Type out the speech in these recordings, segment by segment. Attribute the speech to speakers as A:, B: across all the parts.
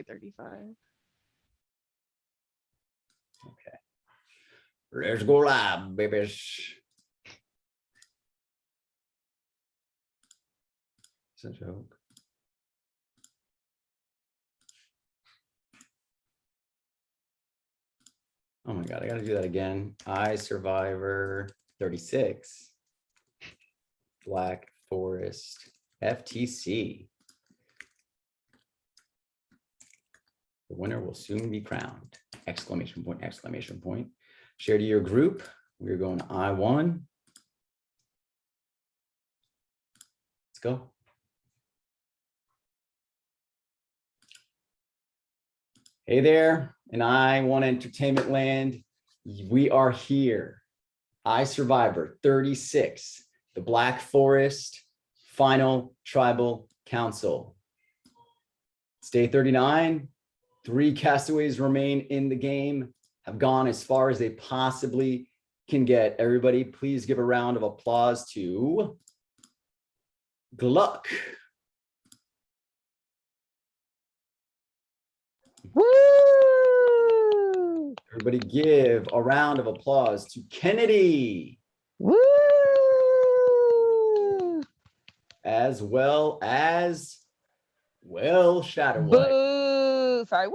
A: 35.
B: Okay. Let's go live, babies. It's a joke. Oh my God, I gotta do that again. iSurvivor 36. Black Forest FTC. The winner will soon be crowned. Exclamation point, exclamation point. Share to your group. We're going to I1. Let's go. Hey there, in I1 Entertainment Land. We are here. iSurvivor 36, the Black Forest Final Tribal Council. It's day 39. 3 castaways remain in the game, have gone as far as they possibly can get. Everybody, please give a round of applause to Gluck.
A: Woo!
B: Everybody give a round of applause to Kennedy.
A: Woo!
B: As well as Shadow White.
A: Boo! Sorry. Woo!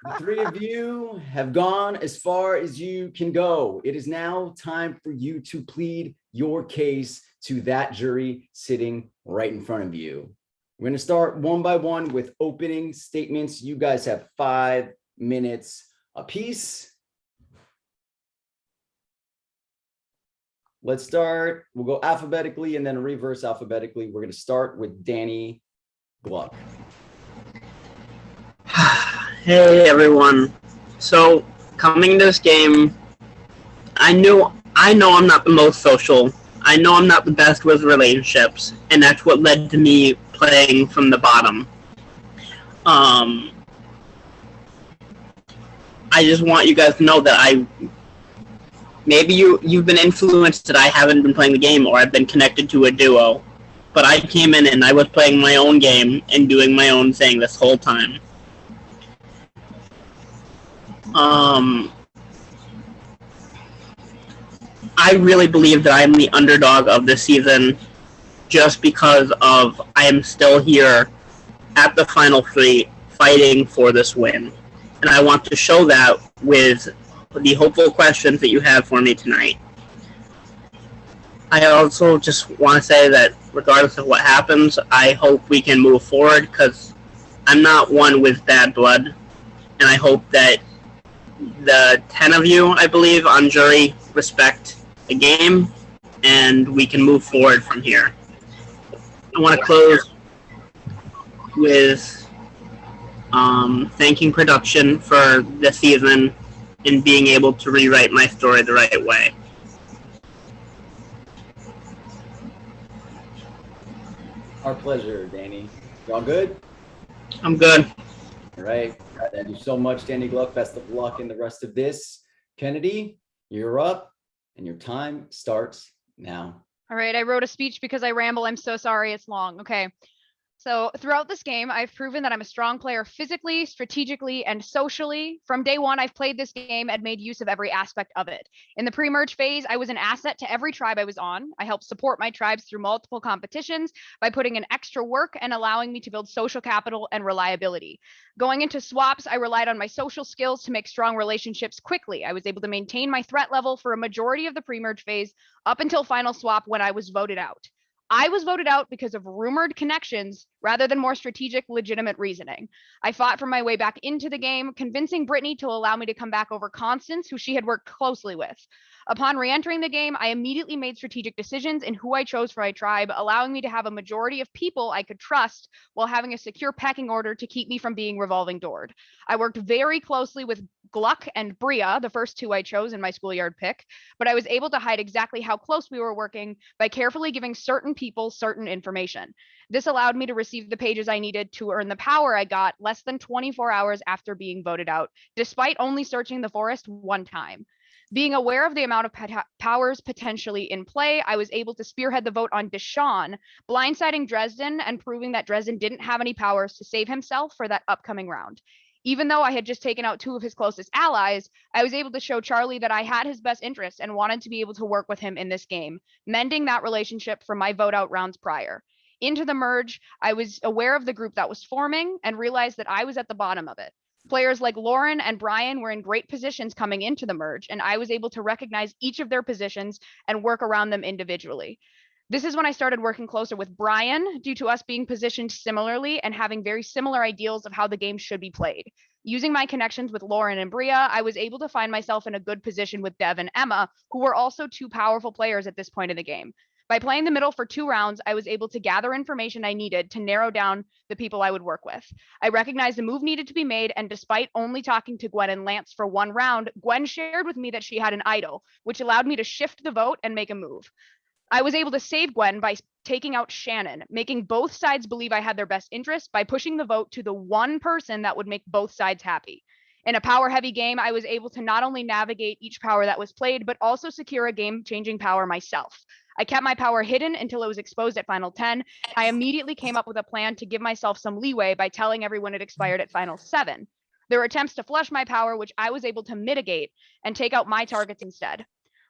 B: The 3 of you have gone as far as you can go. It is now time for you to plead your case to that jury sitting right in front of you. We're going to start one by one with opening statements. You guys have 5 minutes apiece. Let's start. We'll go alphabetically and then reverse alphabetically. We're going to start with Danny Gluck.
C: Hey everyone. So coming into this game, I know I'm not the most social. I know I'm not the best with relationships, and that's what led to me playing from the bottom. I just want you guys to know that maybe you've been influenced that I haven't been playing the game or I've been connected to a duo, but I came in and I was playing my own game and doing my own thing this whole time. I really believe that I'm the underdog of this season just because of I am still here at the final 3 fighting for this win. And I want to show that with the hopeful questions that you have for me tonight. I also just want to say that regardless of what happens, I hope we can move forward because I'm not one with bad blood. And I hope that the 10 of you, I believe, on jury respect the game, and we can move forward from here. I want to close with thanking production for the season and being able to rewrite my story the right way.
B: Our pleasure, Danny. Y'all good?
C: I'm good.
B: All right. Thank you so much, Danny Gluck. Best of luck in the rest of this. Kennedy, you're up, and your time starts now.
A: All right, I wrote a speech because I ramble. I'm so sorry, it's long. Okay. So throughout this game, I've proven that I'm a strong player physically, strategically, and socially. From day one, I've played this game and made use of every aspect of it. In the pre-merge phase, I was an asset to every tribe I was on. I helped support my tribes through multiple competitions by putting in extra work and allowing me to build social capital and reliability. Going into swaps, I relied on my social skills to make strong relationships quickly. I was able to maintain my threat level for a majority of the pre-merge phase up until final swap when I was voted out. I was voted out because of rumored connections rather than more strategic, legitimate reasoning. I fought for my way back into the game, convincing Brittany to allow me to come back over Constance, who she had worked closely with. Upon re-entering the game, I immediately made strategic decisions in who I chose for my tribe, allowing me to have a majority of people I could trust while having a secure pecking order to keep me from being revolving doored. I worked very closely with Gluck and Bria, the first 2 I chose in my schoolyard pick, but I was able to hide exactly how close we were working by carefully giving certain people certain information. This allowed me to receive the pages I needed to earn the power I got less than 24 hours after being voted out, despite only searching the forest 1 time. Being aware of the amount of powers potentially in play, I was able to spearhead the vote on Deshawn, blindsiding Dresden and proving that Dresden didn't have any powers to save himself for that upcoming round. Even though I had just taken out 2 of his closest allies, I was able to show Charlie that I had his best interests and wanted to be able to work with him in this game, mending that relationship from my vote out rounds prior. Into the merge, I was aware of the group that was forming and realized that I was at the bottom of it. Players like Lauren and Brian were in great positions coming into the merge, and I was able to recognize each of their positions and work around them individually. This is when I started working closer with Brian due to us being positioned similarly and having very similar ideals of how the game should be played. Using my connections with Lauren and Bria, I was able to find myself in a good position with Dev and Emma, who were also 2 powerful players at this point in the game. By playing the middle for 2 rounds, I was able to gather information I needed to narrow down the people I would work with. I recognized a move needed to be made, and despite only talking to Gwen and Lance for 1 round, Gwen shared with me that she had an idol, which allowed me to shift the vote and make a move. I was able to save Gwen by taking out Shannon, making both sides believe I had their best interest by pushing the vote to the one person that would make both sides happy. In a power-heavy game, I was able to not only navigate each power that was played, but also secure a game-changing power myself. I kept my power hidden until it was exposed at Final 10. I immediately came up with a plan to give myself some leeway by telling everyone it expired at Final 7. There were attempts to flush my power, which I was able to mitigate and take out my targets instead.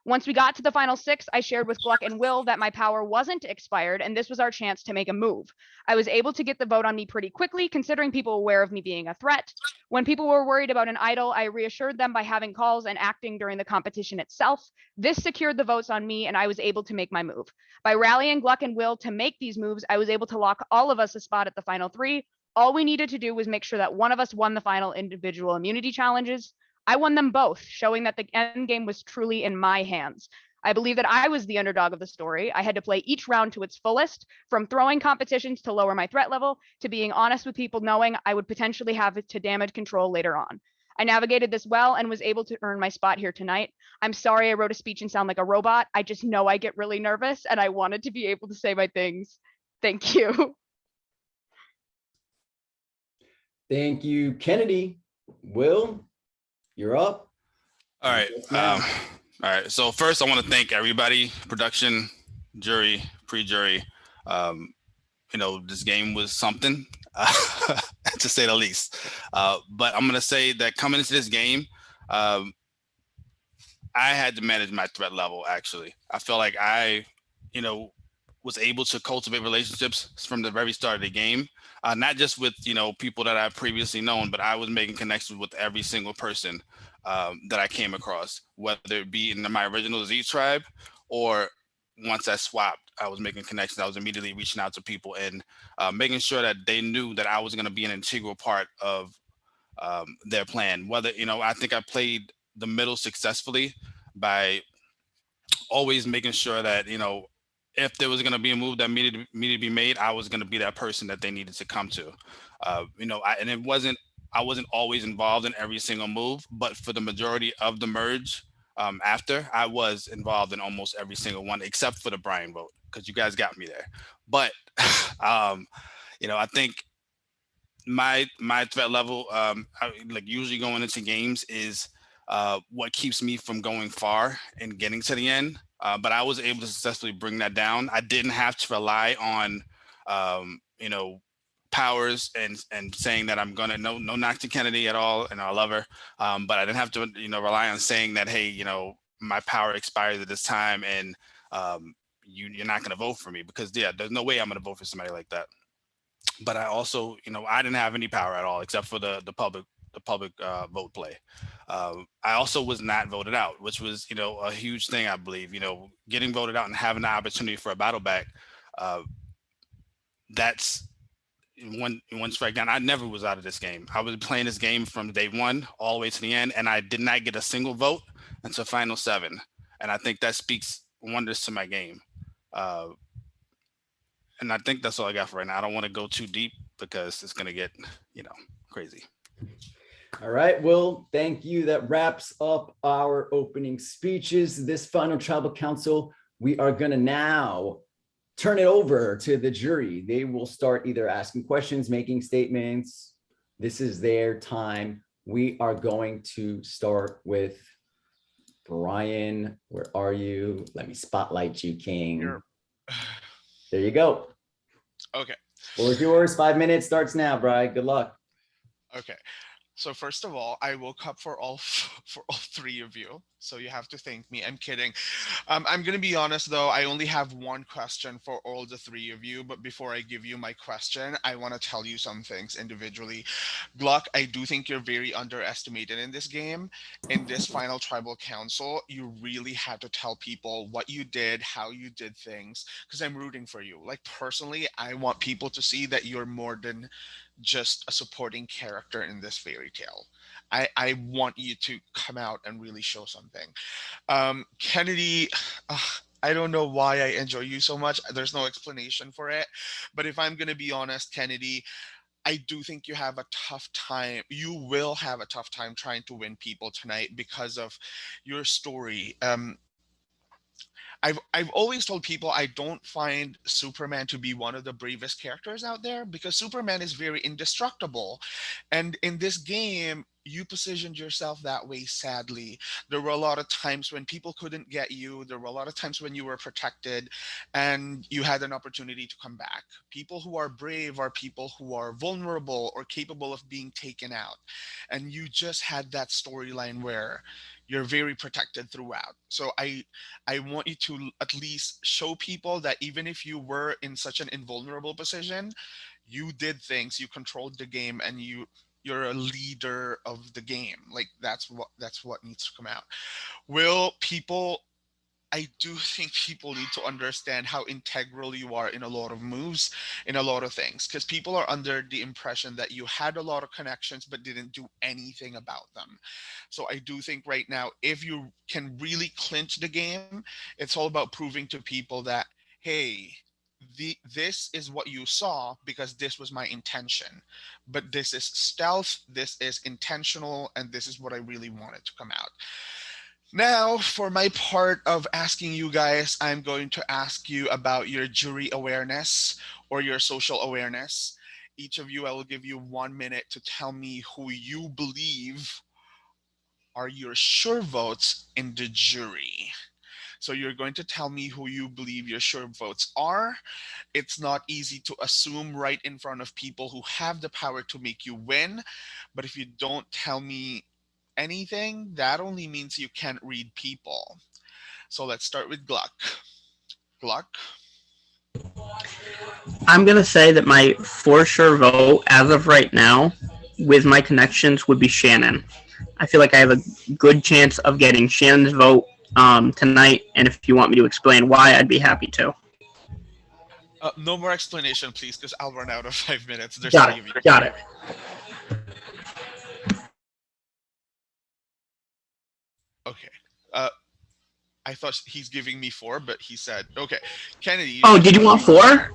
A: Once we got to the Final 6, I shared with Gluck and Will that my power wasn't expired, and this was our chance to make a move. I was able to get the vote on me pretty quickly, considering people were aware of me being a threat. When people were worried about an idol, I reassured them by having calls and acting during the competition itself. This secured the votes on me, and I was able to make my move. By rallying Gluck and Will to make these moves, I was able to lock all of us a spot at the Final 3. All we needed to do was make sure that one of us won the final individual immunity challenges. I won them both, showing that the end game was truly in my hands. I believe that I was the underdog of the story. I had to play each round to its fullest, from throwing competitions to lower my threat level, to being honest with people knowing I would potentially have it to damage control later on. I navigated this well and was able to earn my spot here tonight. I'm sorry I wrote a speech and sound like a robot. I just know I get really nervous and I wanted to be able to say my things. Thank you.
B: Thank you, Kennedy. Will, you're up.
D: All right. All right. So first, I want to thank everybody, production, jury, pre-jury. This game was something, to say the least. But I'm going to say that coming into this game, I had to manage my threat level, actually. I feel like I, was able to cultivate relationships from the very start of the game. Not just with, people that I've previously known, but I was making connections with every single person that I came across, whether it be in my original Z tribe or once I swapped, I was making connections. I was immediately reaching out to people and making sure that they knew that I was going to be an integral part of their plan. Whether, I think I played the middle successfully by always making sure that, if there was going to be a move that needed to be made, I was going to be that person that they needed to come to. I wasn't always involved in every single move, but for the majority of the merge after, I was involved in almost every single one, except for the Brian vote, because you guys got me there. But, I think my threat level, like usually going into games, is what keeps me from going far and getting to the end. But I was able to successfully bring that down. I didn't have to rely on, powers and saying that I'm gonna no knock to Kennedy at all, and I love her. But I didn't have to, rely on saying that, hey, my power expires at this time, and you're not gonna vote for me, because there's no way I'm gonna vote for somebody like that. But I also, I didn't have any power at all except for the public vote play. I also was not voted out, which was, a huge thing, I believe. Getting voted out and having the opportunity for a battle back, that's one strike down. I never was out of this game. I was playing this game from day one all the way to the end, and I did not get a single vote until Final 7. And I think that speaks wonders to my game. And I think that's all I got for right now. I don't want to go too deep because it's going to get, crazy.
B: All right, Will, thank you. That wraps up our opening speeches. This final tribal council, we are going to now turn it over to the jury. They will start either asking questions, making statements. This is their time. We are going to start with Brian, where are you? Let me spotlight you, King.
E: Here.
B: There you go.
E: Okay.
B: Floor is yours. 5 minutes starts now, Brian. Good luck.
E: Okay. So first of all, I woke up for all three of you. So you have to thank me. I'm kidding. I'm gonna be honest though. I only have one question for all the three of you. But before I give you my question, I want to tell you some things individually. Gluck, I do think you're very underestimated in this game. In this final tribal council, you really had to tell people what you did, how you did things, because I'm rooting for you. Like personally, I want people to see that you're more than just a supporting character in this fairy tale. I want you to come out and really show something. Kennedy, I don't know why I enjoy you so much. There's no explanation for it. But if I'm going to be honest, Kennedy, I do think you have a tough time. You will have a tough time trying to win people tonight because of your story. I've always told people I don't find Superman to be one of the bravest characters out there because Superman is very indestructible. And in this game, you positioned yourself that way, sadly. There were a lot of times when people couldn't get you. There were a lot of times when you were protected and you had an opportunity to come back. People who are brave are people who are vulnerable or capable of being taken out. And you just had that storyline where you're very protected throughout. So I want you to at least show people that even if you were in such an invulnerable position, you did things, you controlled the game, and you're a leader of the game. Like that's what needs to come out. Will people I do think people need to understand how integral you are in a lot of moves, in a lot of things, because people are under the impression that you had a lot of connections but didn't do anything about them. So I do think right now, if you can really clinch the game, it's all about proving to people that, hey, this is what you saw because this was my intention. But this is stealth, this is intentional, and this is what I really wanted to come out. Now, for my part of asking you guys, I'm going to ask you about your jury awareness or your social awareness. Each of you, I will give you 1 minute to tell me who you believe are your sure votes in the jury. So you're going to tell me who you believe your sure votes are. It's not easy to assume right in front of people who have the power to make you win. But if you don't tell me anything, that only means you can't read people. So let's start with Gluck. Gluck?
C: I'm gonna say that my for sure vote as of right now, with my connections, would be Shannon. I feel like I have a good chance of getting Shannon's vote tonight, and if you want me to explain why, I'd be happy to.
E: No more explanation, please, because I'll run out of 5 minutes. There's
C: Got
E: three of you.
C: it. Got it.
E: Okay. I thought he's giving me 4, but he said, okay. Kennedy.
C: Oh, did you want 4?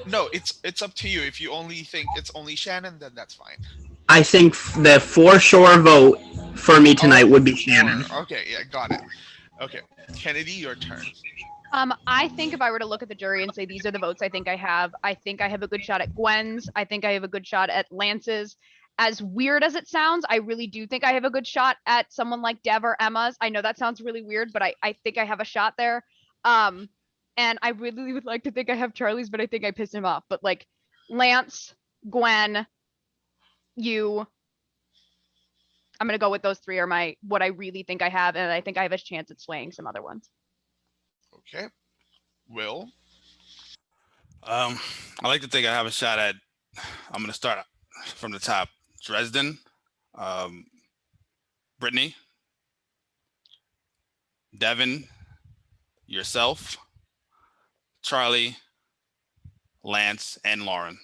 E: No, it's up to you. If you only think it's only Shannon, then that's fine.
C: I think the for sure vote for me tonight would be Shannon.
E: Okay, yeah, got it. Okay, Kennedy, your turn.
A: I think if I were to look at the jury and say these are the votes I think I have a good shot at Gwen's. I think I have a good shot at Lance's. As weird as it sounds, I really do think I have a good shot at someone like Dev or Emma's. I know that sounds really weird, but I think I have a shot there. And I really would like to think I have Charlie's, but I think I pissed him off. But like Lance, Gwen, you. I'm gonna go with those 3 are what I really think I have, and I think I have a chance at swaying some other ones.
E: Okay. Will?
D: I like to think I have a shot at. I'm going to start from the top. Dresden, Brittany, Devin, yourself, Charlie, Lance, and Lauren.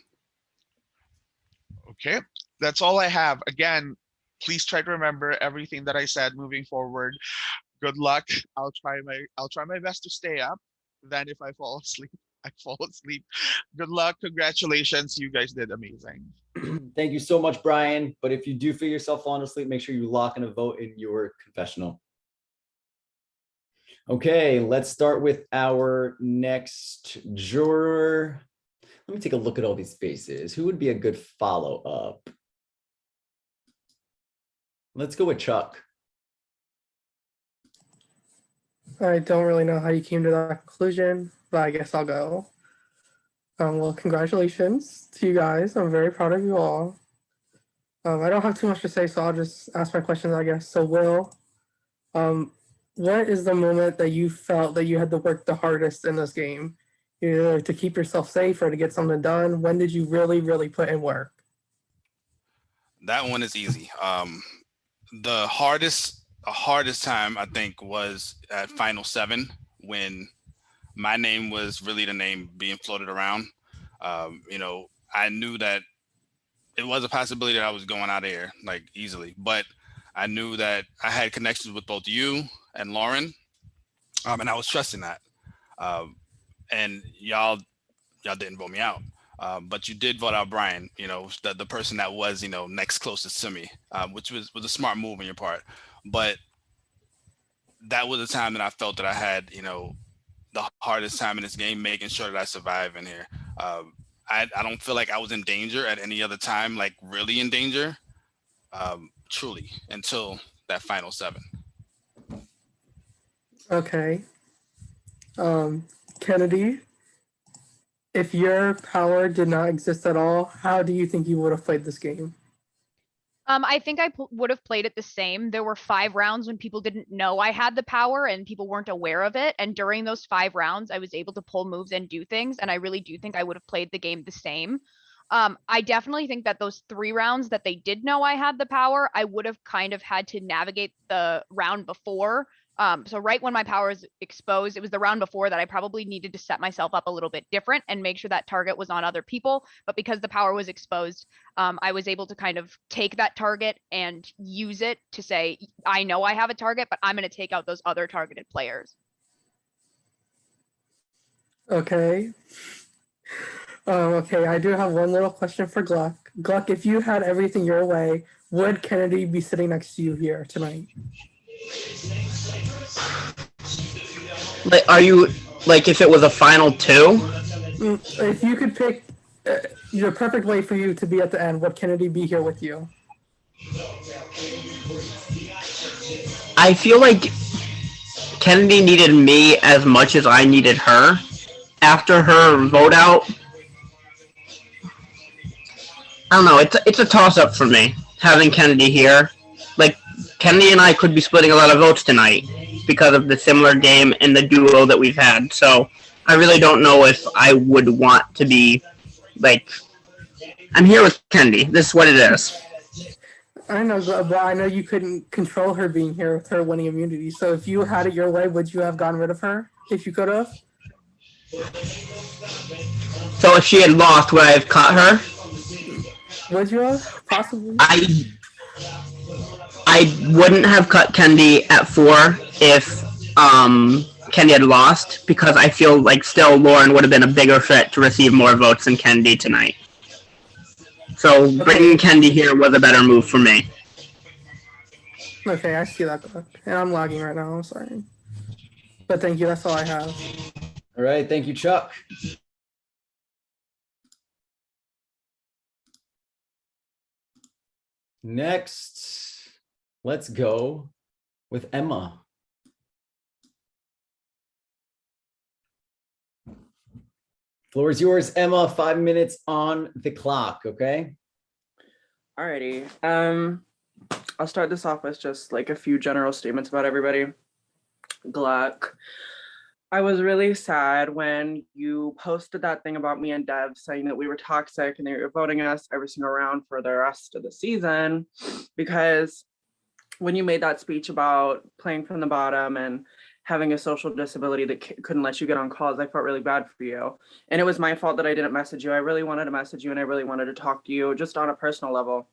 E: Okay, that's all I have. Again, please try to remember everything that I said moving forward. Good luck. I'll try my best to stay up. Then if I fall asleep, I fall asleep. Good luck. Congratulations. You guys did amazing.
B: Thank you so much, Brian. But if you do feel yourself falling asleep, make sure you lock in a vote in your confessional. Okay, let's start with our next juror. Let me take a look at all these faces. Who would be a good follow-up? Let's go with Chuck.
F: I don't really know how you came to that conclusion, but I guess I'll go. Well, congratulations to you guys. I'm very proud of you all. I don't have too much to say, so I'll just ask my questions, I guess. So, Will, um, what is the moment that you felt that you had to work the hardest in this game? Either to keep yourself safe or to get something done? When did you really, really put in work?
D: That one is easy. The hardest time I think was at Final 7 when my name was really the name being floated around. I knew that it was a possibility that I was going out of here like easily, but I knew that I had connections with both you and Lauren, and I was trusting that. Um, and y'all didn't vote me out. But you did vote out Brian, the person that was, next closest to me, which was a smart move on your part. But that was a time that I felt that I had, the hardest time in this game, making sure that I survive in here. I don't feel like I was in danger at any other time, like really in danger, truly, until that final 7.
F: Okay. Kennedy, if your power did not exist at all, how do you think you would have played this game?
A: I think I would have played it the same. There were 5 rounds when people didn't know I had the power and people weren't aware of it. And during those 5 rounds, I was able to pull moves and do things. And I really do think I would have played the game the same. I definitely think that those 3 rounds that they did know I had the power, I would have kind of had to navigate the round before. So right when my power was exposed, it was the round before that I probably needed to set myself up a little bit different and make sure that target was on other people. But because the power was exposed, I was able to kind of take that target and use it to say, I know I have a target, but I'm going to take out those other targeted players.
F: Okay. Okay, I do have one little question for Gluck. Gluck, if you had everything your way, would Kennedy be sitting next to you here tonight?
C: Like, are you like if it was a final 2?
F: If you could pick the perfect way for you to be at the end, would Kennedy be here with you?
C: I feel like Kennedy needed me as much as I needed her. After her vote out, I don't know. It's a toss up for me having Kennedy here. Like Kennedy and I could be splitting a lot of votes tonight because of the similar game and the duo that we've had. So I really don't know if I would want to be like. I'm here with Kennedy. This is what it is.
F: I know, but I know you couldn't control her being here with her winning immunity. So if you had it your way, would you have gotten rid of her if you could have?
C: So if she had lost, would I have caught her?
F: Would you have? Possibly.
C: I wouldn't have cut Kennedy at 4 if Kennedy had lost, because I feel like still Lauren would have been a bigger fit to receive more votes than Kennedy tonight. So bringing Kennedy here was a better move for me.
F: Okay, I see that. And I'm lagging right now. I'm sorry. But thank you. That's all I have.
B: All right. Thank you, Chuck. Next, let's go with Emma. Floor is yours, Emma. 5 minutes on the clock, okay?
G: Alrighty. I'll start this off with just like a few general statements about everybody. Gluck. I was really sad when you posted that thing about me and Dev saying that we were toxic and they were voting us every single round for the rest of the season, because when you made that speech about playing from the bottom and having a social disability that couldn't let you get on calls, I felt really bad for you. And it was my fault that I didn't message you. I really wanted to message you and I really wanted to talk to you just on a personal level.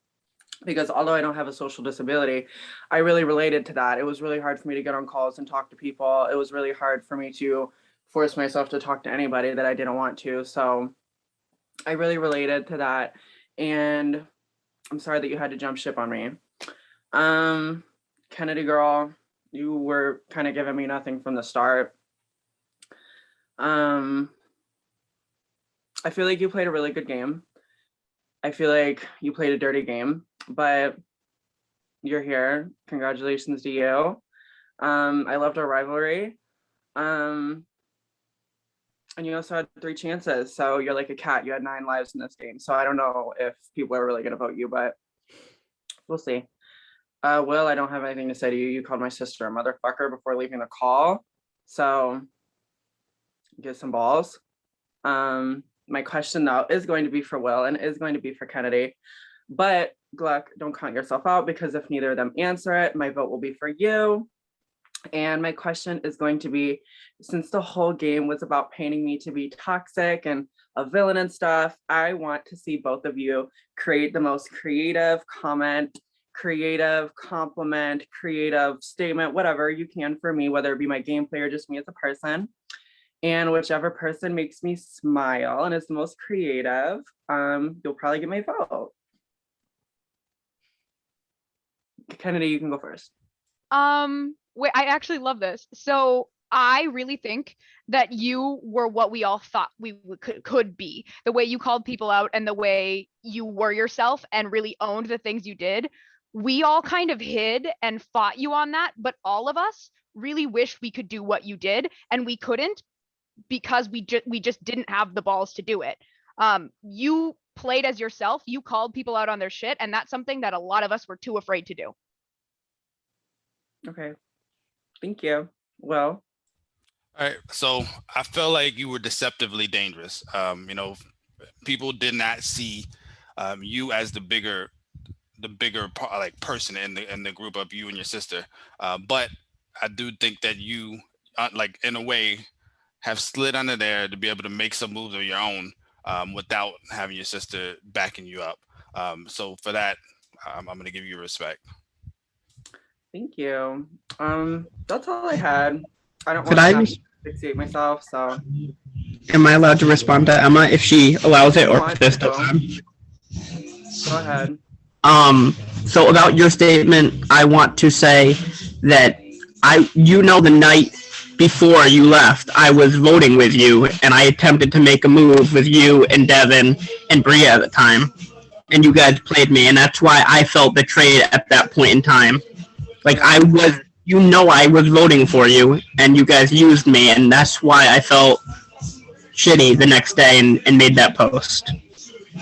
G: Because although I don't have a social disability, I really related to that. It was really hard for me to get on calls and talk to people. It was really hard for me to force myself to talk to anybody that I didn't want to. So I really related to that. And I'm sorry that you had to jump ship on me. Kennedy girl, you were kind of giving me nothing from the start. I feel like you played a really good game. I feel like you played a dirty game, but you're here. Congratulations to you. I loved our rivalry. And you also had 3 chances. So you're like a cat. You had 9 lives in this game. So I don't know if people are really going to vote you, but we'll see. Will, I don't have anything to say to you. You called my sister a motherfucker before leaving the call. So get some balls. My question though is going to be for Will and is going to be for Kennedy. But Gluck, don't count yourself out, because if neither of them answer it, my vote will be for you. And my question is going to be, since the whole game was about painting me to be toxic and a villain and stuff, I want to see both of you create the most creative comment, creative compliment, creative statement, whatever you can for me, whether it be my gameplay or just me as a person. And whichever person makes me smile and is the most creative, you'll probably get my vote. Kennedy, you can go first.
A: Wait, I actually love this. So I really think that you were what we all thought we could be. The way you called people out and the way you were yourself and really owned the things you did. We all kind of hid and fought you on that, but all of us really wish we could do what you did, and we couldn't because we just didn't have the balls to do it. You played as yourself. You called people out on their shit, and that's something that a lot of us were too afraid to do.
G: Okay. Thank you. Well.
D: All right. So I felt like you were deceptively dangerous. People did not see you as the bigger like person in the group of you and your sister. But I do think that you, like in a way, have slid under there to be able to make some moves of your own without having your sister backing you up. So for that, I'm going to give you respect.
G: Thank you. That's all I had. I don't
C: Could
G: want
C: I
G: to fixate myself, so.
C: Am I allowed to respond to Emma if she allows it, or
G: Want
C: if there's still
G: to.
C: time?
G: Go ahead.
C: So about your statement, I want to say that the night before you left, I was voting with you, and I attempted to make a move with you and Devin and Bria at the time, and you guys played me, and that's why I felt betrayed at that point in time. Like, I was voting for you, and you guys used me, and that's why I felt shitty the next day and made that post.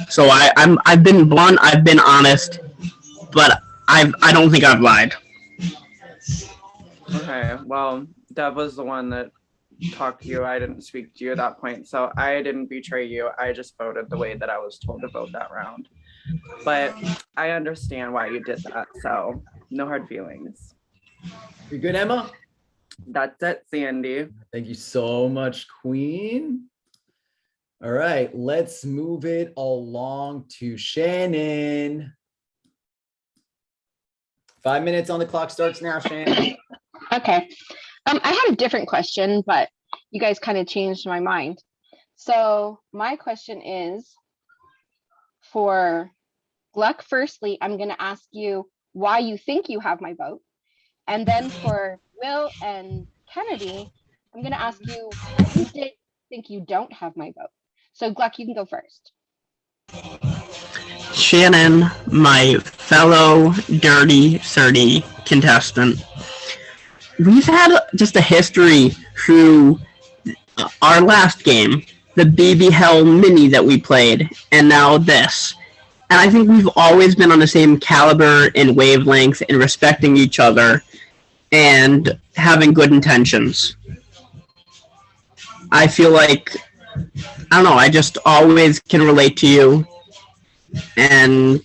C: So I've been blunt, I've been honest, but I don't think I've lied.
G: Okay, well, Dev was the one that talked to you. I didn't speak to you at that point, so I didn't betray you. I just voted the way that I was told to vote that round. But I understand why you did that, so no hard feelings.
B: You good, Emma?
G: That's it, Sandy.
B: Thank you so much, Queen. All right, let's move it along to Shannon. 5 minutes on the clock starts now, Shannon.
H: Okay. I had a different question, but you guys kind of changed my mind. So my question is for Gluck. Firstly, I'm going to ask you why you think you have my vote. And then for Will and Kennedy, I'm going to ask you why you think you don't have my vote. So Gluck, you can go first.
C: Shannon, my fellow dirty, contestant, we've had just a history through our last game, the BB Hell Mini that we played, and now this. And I think we've always been on the same caliber and wavelength and respecting each other and having good intentions. I feel like, I don't know, I just always can relate to you. And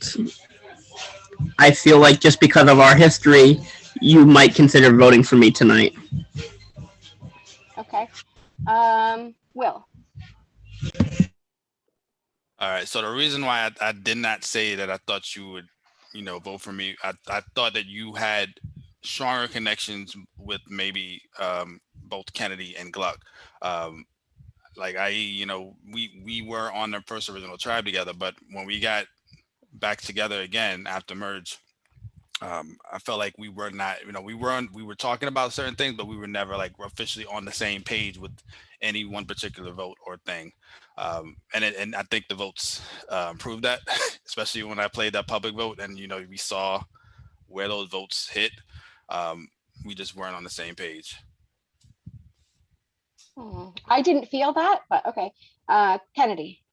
C: I feel like just because of our history, you might consider voting for me tonight.
H: Okay. Will.
D: All right. So the reason why I did not say that I thought you would, vote for me, I thought that you had stronger connections with maybe both Kennedy and Gluck. We were on the first original tribe together, but when we got back together again after merge, I felt like we were not, we were talking about certain things, but we were never like officially on the same page with any one particular vote or thing. And I think the votes proved that, especially when I played that public vote and, we saw where those votes hit. We just weren't on the same page.
H: I didn't feel that, but okay. Kennedy.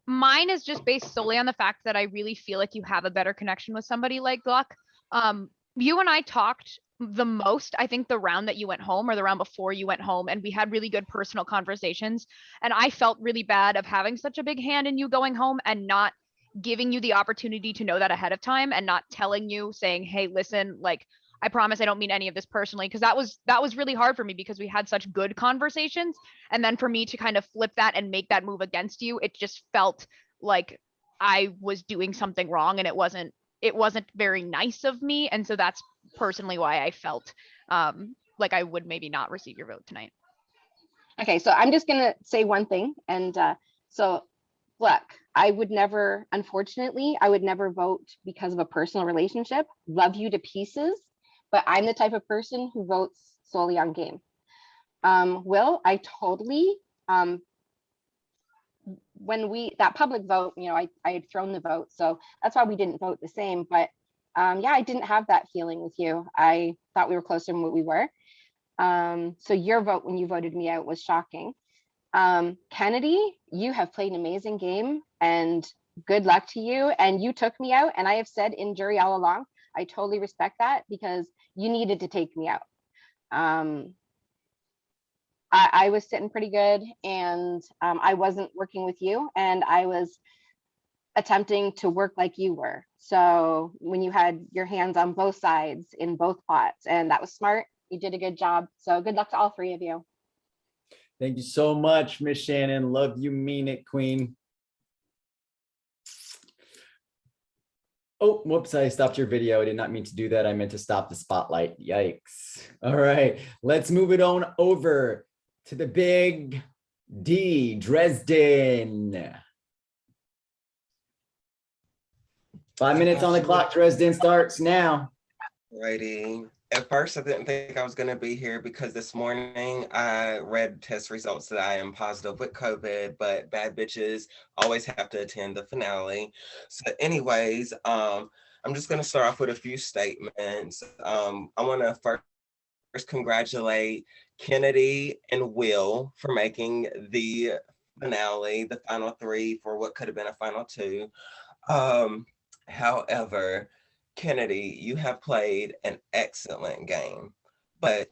A: Mine is just based solely on the fact that I really feel like you have a better connection with somebody like Gluck. You and I talked the most, I think, the round that you went home or the round before you went home, and we had really good personal conversations. And I felt really bad of having such a big hand in you going home and not giving you the opportunity to know that ahead of time and not telling you, saying, hey, listen, like, I promise I don't mean any of this personally, because that was really hard for me because we had such good conversations. And then for me to kind of flip that and make that move against you, it just felt like I was doing something wrong, and it wasn't very nice of me. And so that's personally why I felt like I would maybe not receive your vote tonight.
H: Okay, so I'm just gonna say one thing, and so look, I would never, unfortunately, I would never vote because of a personal relationship. Love you to pieces, but I'm the type of person who votes solely on game. Will, I totally, when that public vote, you know, I had thrown the vote, so that's why we didn't vote the same. But yeah, I didn't have that feeling with you. I thought we were closer than what we were. So your vote when you voted me out was shocking. Kennedy, you have played an amazing game, and good luck to you. And you took me out, and I have said in jury all along, I totally respect that because you needed to take me out. I was sitting pretty good, and I wasn't working with you, and I was attempting to work like you were. So when you had your hands on both sides in both pots, and that was smart, you did a good job. So good luck to all three of you.
B: Thank you so much, Miss Shannon. Love you, mean it, queen. Oh, whoops, I stopped your video. I did not mean to do that. I meant to stop the spotlight. Yikes. All right, let's move it on over to the big D, Dresden. 5 minutes on the clock, Dresden starts now.
I: Righty. At first, I didn't think I was going to be here because this morning I read test results that I am positive with COVID, but bad bitches always have to attend the finale. So anyways, I'm just going to start off with a few statements. I want to first congratulate Kennedy and Will for making the finale, the final three for what could have been a final two. However, Kennedy, you have played an excellent game, but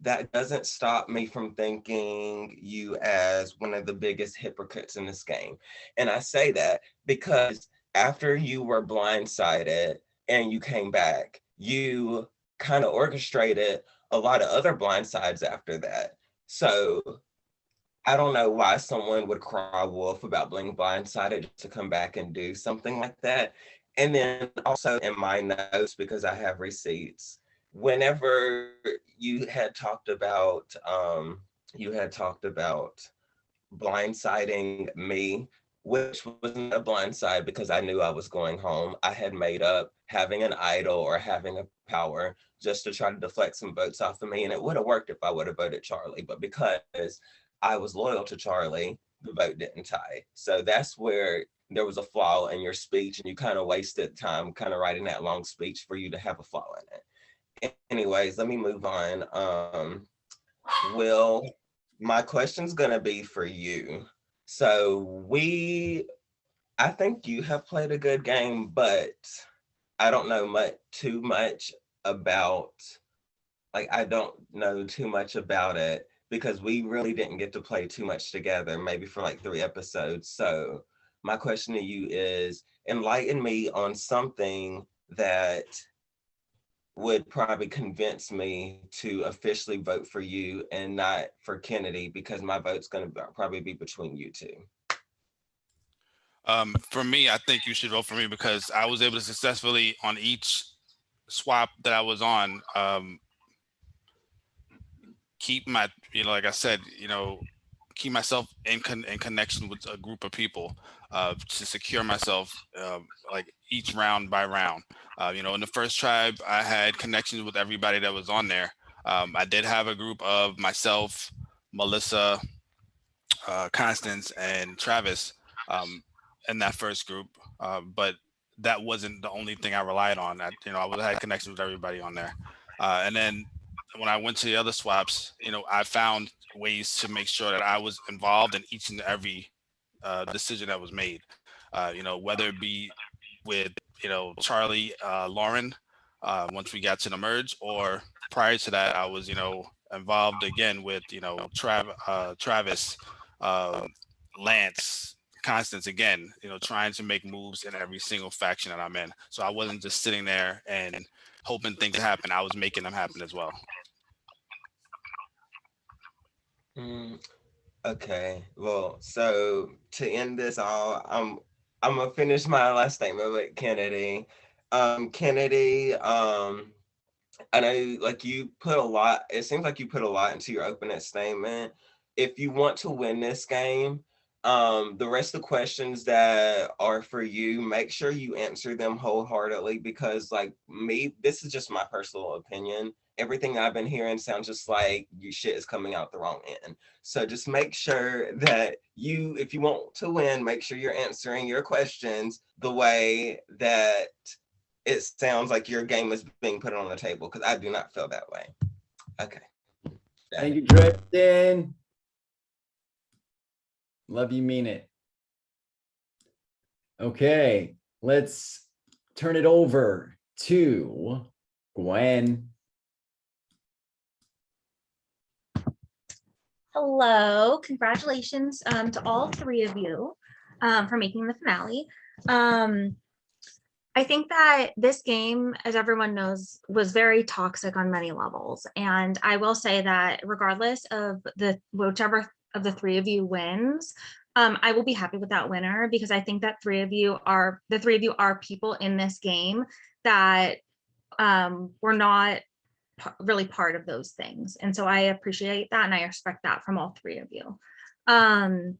I: that doesn't stop me from thinking you as one of the biggest hypocrites in this game. And I say that because after you were blindsided and you came back, you kind of orchestrated a lot of other blindsides after that. So I don't know why someone would cry wolf about being blindsided to come back and do something like that. And then also in my notes, because I have receipts, whenever you had talked about blindsiding me, which wasn't a blindside because I knew I was going home. I had made up having an idol or having a power just to try to deflect some votes off of me. And it would have worked if I would have voted Charlie, but because I was loyal to Charlie, the vote didn't tie. So that's where there was a flaw in your speech, and you kind of wasted time kind of writing that long speech for you to have a flaw in it. Anyways, let me move on. Will, my question's gonna be for you. So I think you have played a good game, but I don't know too much about, like, I don't know too much about it because we really didn't get to play too much together, maybe for like 3 episodes. So my question to you is, enlighten me on something that would probably convince me to officially vote for you and not for Kennedy, because my vote's going to probably be between you two.
D: For me, I think you should vote for me because I was able to successfully on each swap that I was on, keep my, like I said, keep myself in connection with a group of people to secure myself, like each round by round. In the first tribe, I had connections with everybody that was on there. I did have a group of myself, Melissa, Constance, and Travis in that first group, but that wasn't the only thing I relied on. I had connections with everybody on there. And then when I went to the other swaps, I found ways to make sure that I was involved in each and every decision that was made. Whether it be with Charlie, Lauren, once we got to the merge, or prior to that, I was involved again with Travis, Lance, Constance again, trying to make moves in every single faction that I'm in. So I wasn't just sitting there and hoping things happen. I was making them happen as well.
I: Okay, well, so to end this all, I'm gonna finish my last statement with Kennedy. Kennedy, I know like you put a lot, it seems like you put a lot into your opening statement. If you want to win this game, the rest of the questions that are for you, make sure you answer them wholeheartedly, because like me, this is just my personal opinion. Everything I've been hearing sounds just like you shit is coming out the wrong end. So just make sure that you, if you want to win, make sure you're answering your questions the way that it sounds like your game is being put on the table, because I do not feel that way. Okay.
B: Thank you, Tristan. Love you, mean it. Okay, let's turn it over to Gwen.
J: Hello, congratulations to all three of you for making the finale. I think that this game, as everyone knows, was very toxic on many levels. And I will say that regardless of whichever of the three of you wins, I will be happy with that winner, because I think that the three of you are people in this game that were not really part of those things. And so I appreciate that and I respect that from all three of you. I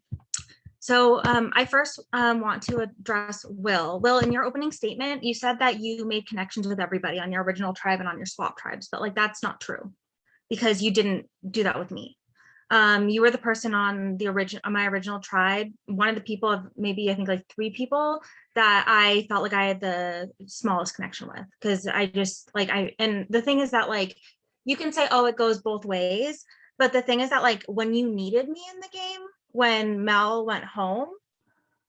J: first want to address Will. Will, in your opening statement, you said that you made connections with everybody on your original tribe and on your swap tribes, but like that's not true, because you didn't do that with me. You were the person on my original tribe, one of the people of maybe I think like 3 people that I felt like I had the smallest connection with, because and the thing is that like you can say, oh, it goes both ways, but the thing is that like when you needed me in the game, when Mel went home,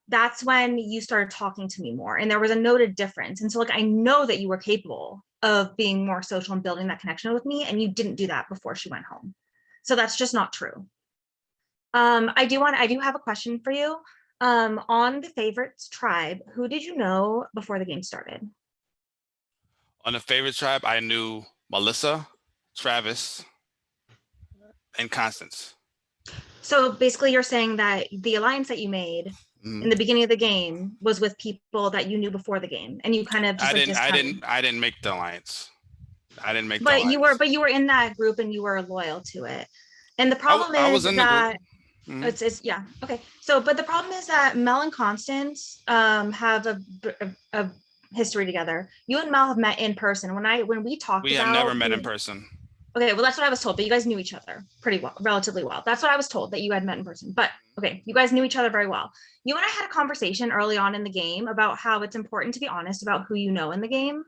J: that's when you started talking to me more, and there was a noted difference. And so like I know that you were capable of being more social and building that connection with me, and you didn't do that before she went home. So that's just not true. I do have a question for you. On the favorites tribe, who did you know before the game started?
D: On the favorite tribe, I knew Melissa, Travis, and Constance.
J: So basically you're saying that the alliance that you made in the beginning of the game was with people that you knew before the game, and you kind of just
D: I didn't make the alliance. I didn't make the
J: but
D: alliance.
J: you were in that group and you were loyal to it. And the problem is that it's yeah, okay. So but the problem is that Mel and Constance have a history together. You and Mel have met in person. When we talked,
D: we have never met in person.
J: Okay, well, that's what I was told, but you guys knew each other pretty well, relatively well. That's what I was told, that you had met in person. But okay, you guys knew each other very well. You and I had a conversation early on in the game about how it's important to be honest about who you know in the game.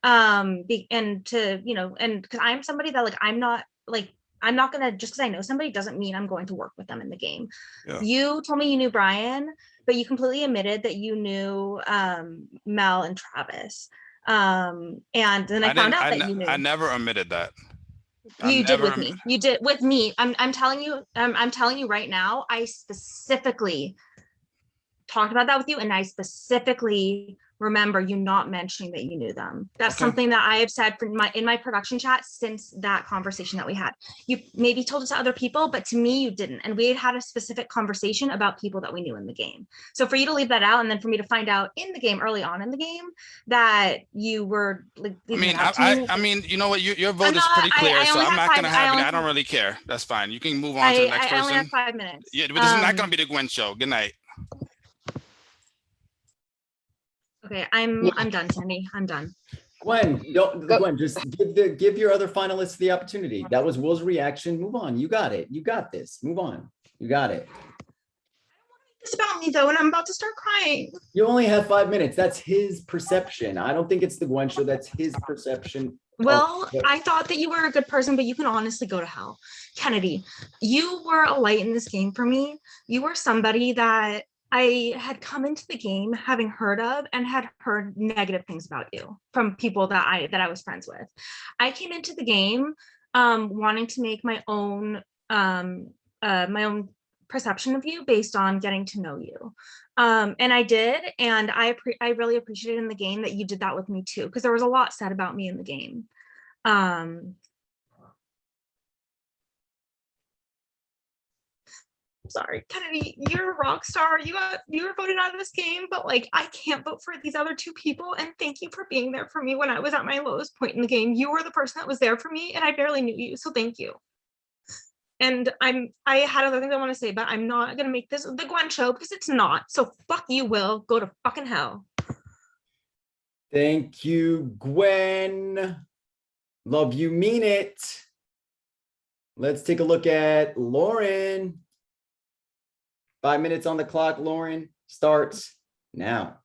J: And because I'm somebody that I'm not gonna, just because I know somebody doesn't mean I'm going to work with them in the game. Yeah. You told me you knew Brian, but you completely admitted that you knew Mel and Travis. And then I found out that you knew.
D: I never admitted that.
J: You did with me. You did with me. I'm telling you. I'm telling you right now. I specifically talked about that with you, and I specifically remember you not mentioning that you knew them. That's something that I have said in my production chat since that conversation that we had. You maybe told it to other people, but to me you didn't. And we had a specific conversation about people that we knew in the game. So for you to leave that out, and then for me to find out in the game, early on in the game, that you were like,
D: I mean, you know what? Your vote is pretty clear, so I'm not going to have it. I don't really care. That's fine. You can move on to the next person.
J: I only have 5 minutes.
D: Yeah, but this is not going to be the Gwen show. Good night.
J: Okay, I'm done, Sandy. I'm done.
B: Gwen, Gwen, just give your other finalists the opportunity. That was Will's reaction. Move on. You got it. You got this. Move on. You got it.
J: I don't want to make this about me though, and I'm about to start crying.
B: You only have 5 minutes. That's his perception. I don't think it's the Gwen show. That's his perception
J: Well,
B: yeah.
J: I thought that you were a good person, but you can honestly go to hell. Kennedy, you were a light in this game for me. You were somebody that I had come into the game having heard of and had heard negative things about you from people that I was friends with. I came into the game wanting to make my own perception of you based on getting to know you. And I did, and I really appreciated in the game that you did that with me too, because there was a lot said about me in the game. Sorry, Kennedy, you're a rock star. You were voted out of this game, but like I can't vote for these other two people. And thank you for being there for me when I was at my lowest point in the game. You were the person that was there for me, and I barely knew you, so thank you. And I had other things I want to say, but I'm not gonna make this the Gwen show because it's not. So fuck you, Will. Go to fucking hell.
B: Thank you, Gwen. Love you, mean it. Let's take a look at Lauren. 5 minutes on the clock, Lauren. Starts now.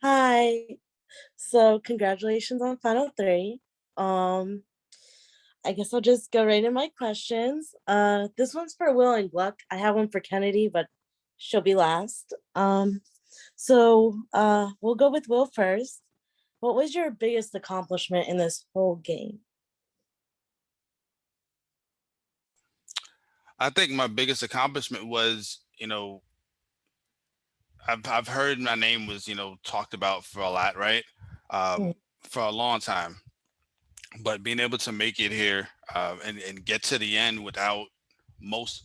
K: Hi. So congratulations on Final 3. I guess I'll just go right in my questions. This one's for Will and Gluck. I have one for Kennedy, but she'll be last. So we'll go with Will first. What was your biggest accomplishment in this whole game?
D: I think my biggest accomplishment was, I've heard my name was, talked about for a lot, right? For a long time. But being able to make it here and get to the end without votes,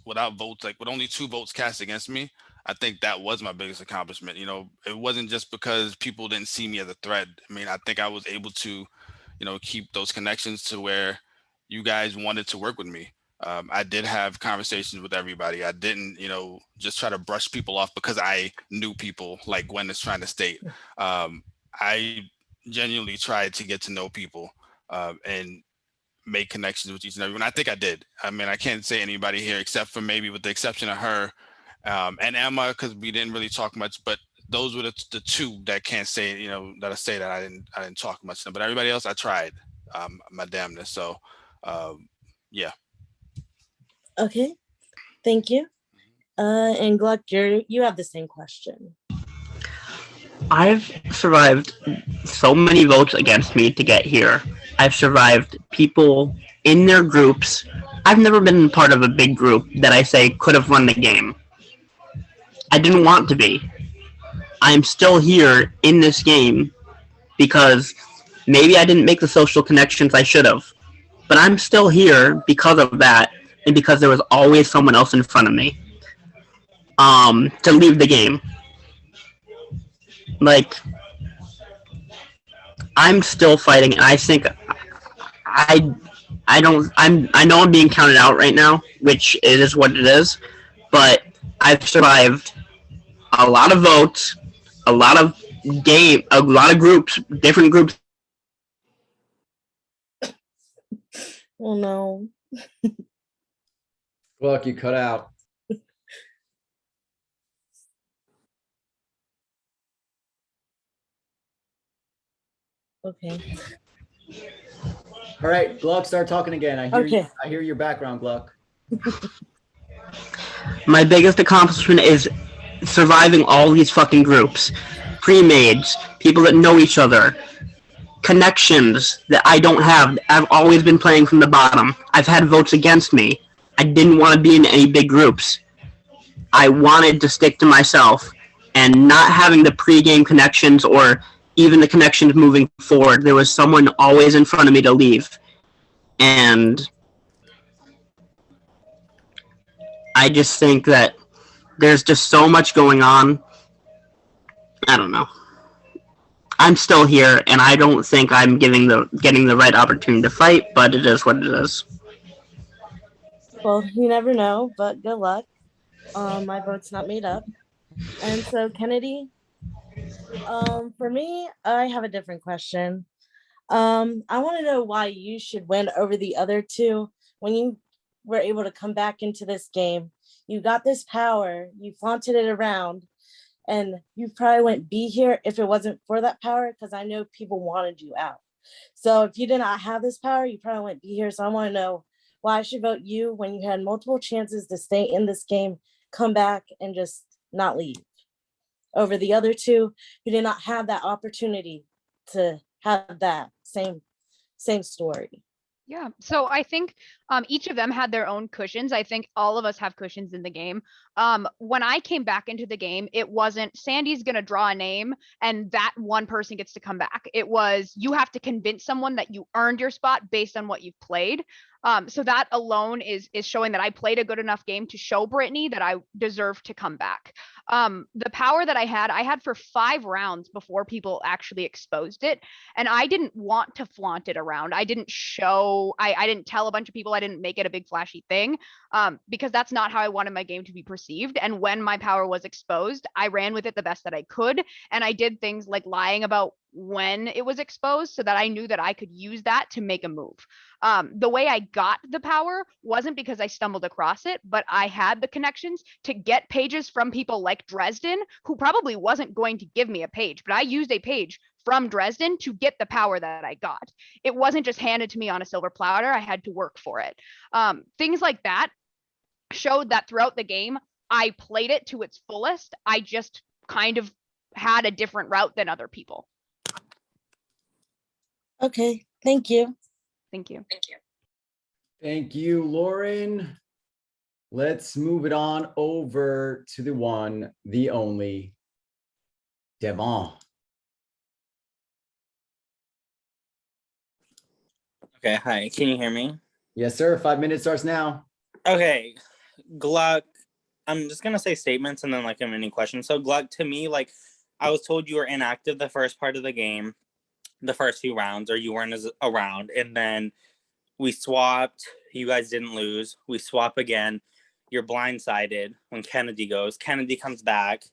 D: like with only 2 votes cast against me, I think that was my biggest accomplishment. It wasn't just because people didn't see me as a threat. I mean, I think I was able to, keep those connections to where you guys wanted to work with me. I did have conversations with everybody. I didn't, just try to brush people off because I knew people, like Gwen is trying to state. I genuinely tried to get to know people and make connections with each and everyone. I think I did. I mean, I can't say anybody here except for maybe with the exception of her and Emma, because we didn't really talk much, but those were the 2 that can't say, that I say that I didn't talk much. But everybody else, I tried my damnness. So yeah.
K: Okay, thank you. And Gluck, you have the same question.
C: I've survived so many votes against me to get here. I've survived people in their groups. I've never been part of a big group that I say could have won the game. I didn't want to be. I'm still here in this game because maybe I didn't make the social connections I should have. But I'm still here because of that and because there was always someone else in front of me to leave the game. Like, I'm still fighting, and I think I know I'm being counted out right now, which it is what it is, but I've survived a lot of votes, a lot of groups, different groups.
K: Oh no.
B: Look, you cut out.
K: Okay.
B: All right, Gluck, start talking again. I hear your background, Gluck.
C: My biggest accomplishment is surviving all these fucking groups. Pre-mades, people that know each other, connections that I don't have. I've always been playing from the bottom. I've had votes against me. I didn't want to be in any big groups. I wanted to stick to myself, and not having the pre-game connections or even the connections moving forward, there was someone always in front of me to leave. And I just think that there's just so much going on. I don't know. I'm still here, and I don't think I'm getting the right opportunity to fight, but it is what it is.
K: Well, you never know, but good luck. My vote's not made up. And so, Kennedy, for me, I have a different question. I want to know why you should win over the other 2 when you were able to come back into this game. You got this power, you flaunted it around, and you probably wouldn't be here if it wasn't for that power, because I know people wanted you out. So if you did not have this power, you probably wouldn't be here. So I want to know why I should vote you when you had multiple chances to stay in this game, come back, and just not leave. Over the other two who did not have that opportunity to have that same story.
A: Yeah. So I think each of them had their own cushions. I think all of us have cushions in the game. When I came back into the game, it wasn't Sandy's going to draw a name and that one person gets to come back. It was you have to convince someone that you earned your spot based on what you've played. So that alone is showing that I played a good enough game to show Brittany that I deserve to come back. The power that I had for 5 rounds before people actually exposed it. And I didn't want to flaunt it around. I didn't show, I didn't tell a bunch of people, I didn't make it a big flashy thing, because that's not how I wanted my game to be perceived. And when my power was exposed, I ran with it the best that I could. And I did things like lying about when it was exposed so that I knew that I could use that to make a move. The way I got the power wasn't because I stumbled across it, but I had the connections to get pages from people like Dresden, who probably wasn't going to give me a page, but I used a page from Dresden to get the power that I got. It wasn't just handed to me on a silver platter. I had to work for it. Things like that showed that throughout the game, I played it to its fullest. I just kind of had a different route than other people.
K: Okay, thank you.
A: Thank you.
B: Thank you, Lauren. Let's move it on over to the one, the only, Devon.
L: Okay, hi. Can you hear me?
B: Yes, sir. 5 minutes starts now.
L: Okay, Gluck. I'm just gonna say statements and then like a mini question. So Gluck, to me, like I was told you were inactive the first part of the game, the first 2 rounds, or you weren't around, and then we swapped. You guys didn't lose. We swap again. You're blindsided when Kennedy goes. Kennedy comes back,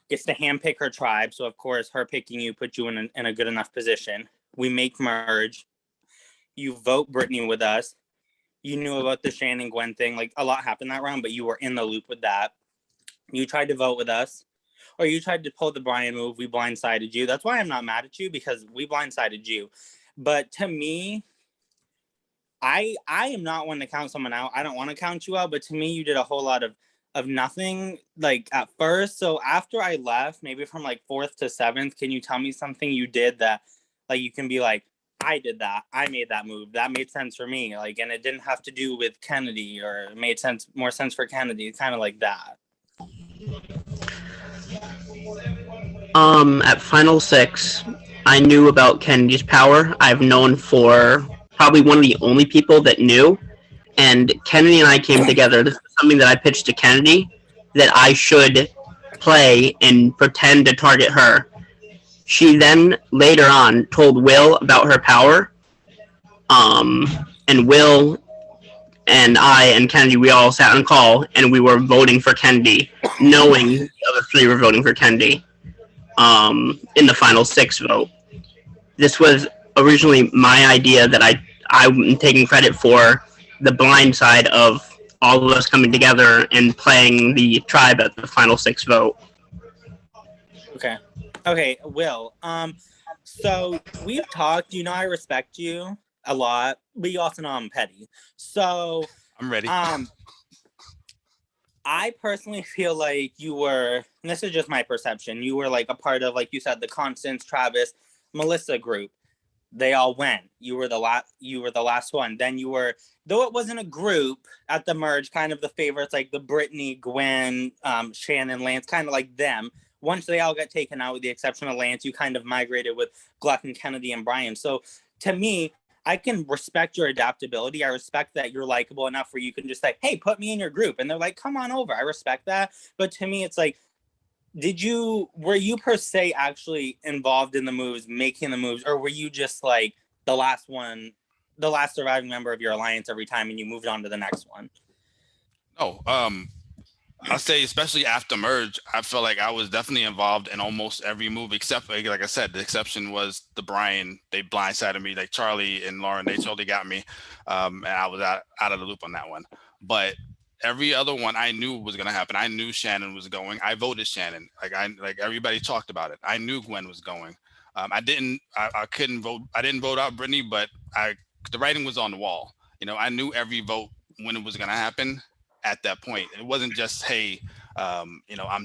L: gets to handpick her tribe. So of course, her picking you put you in a good enough position. We make merge. You vote Brittany with us. You knew about the Shannon Gwen thing. Like a lot happened that round, but you were in the loop with that. You tried to vote with us, or you tried to pull the Brian move. We blindsided you. That's why I'm not mad at you, because we blindsided you. But to me, I am not one to count someone out. I don't want to count you out, but to me, you did a whole lot of nothing like at first. So after I left, maybe from like 4th to 7th, can you tell me something you did that like you can be like, I did that. I made that move. That made sense for me. Like, and it didn't have to do with Kennedy, or it made more sense for Kennedy. Kind of like that.
C: At Final 6, I knew about Kennedy's power. I've known for probably one of the only people that knew. And Kennedy and I came together. This is something that I pitched to Kennedy, that I should play and pretend to target her. She then later on told Will about her power. And Will and I and Kennedy, we all sat on call and we were voting for Kennedy, knowing the other 3 were voting for Kennedy in the Final 6 vote. This was originally my idea that I'm taking credit for the blind side of all of us coming together and playing the tribe at the Final 6 vote.
L: Okay, Will. So we've talked. You know, I respect you a lot, but you also know I'm petty. So
D: I'm ready.
L: I personally feel like you were, and this is just my perception, you were like a part of, like you said, the Constance, Travis, Melissa group. They all went. You were the last one. Then you were, though it wasn't a group at the merge, kind of the favorites, like the Brittany, Gwen, Shannon, Lance, kind of like them. Once they all got taken out, with the exception of Lance, you kind of migrated with Gluck and Kennedy and Brian. So to me, I can respect your adaptability. I respect that you're likable enough where you can just say, hey, put me in your group. And they're like, come on over. I respect that. But to me, it's like, were you per se actually involved in the moves, making the moves, or were you just like the last surviving member of your alliance every time and you moved on to the next one?
D: No, I'll say, especially after merge, I felt like I was definitely involved in almost every move, except, like I said, the exception was the Brian. They blindsided me, like Charlie and Lauren. They totally got me, and I was out of the loop on that one. But every other one I knew was going to happen. I knew Shannon was going. I voted Shannon. Like everybody talked about it. I knew Gwen was going. I couldn't vote. I didn't vote out Brittany, but the writing was on the wall. I knew every vote when it was going to happen at that point. It wasn't just, hey, I'm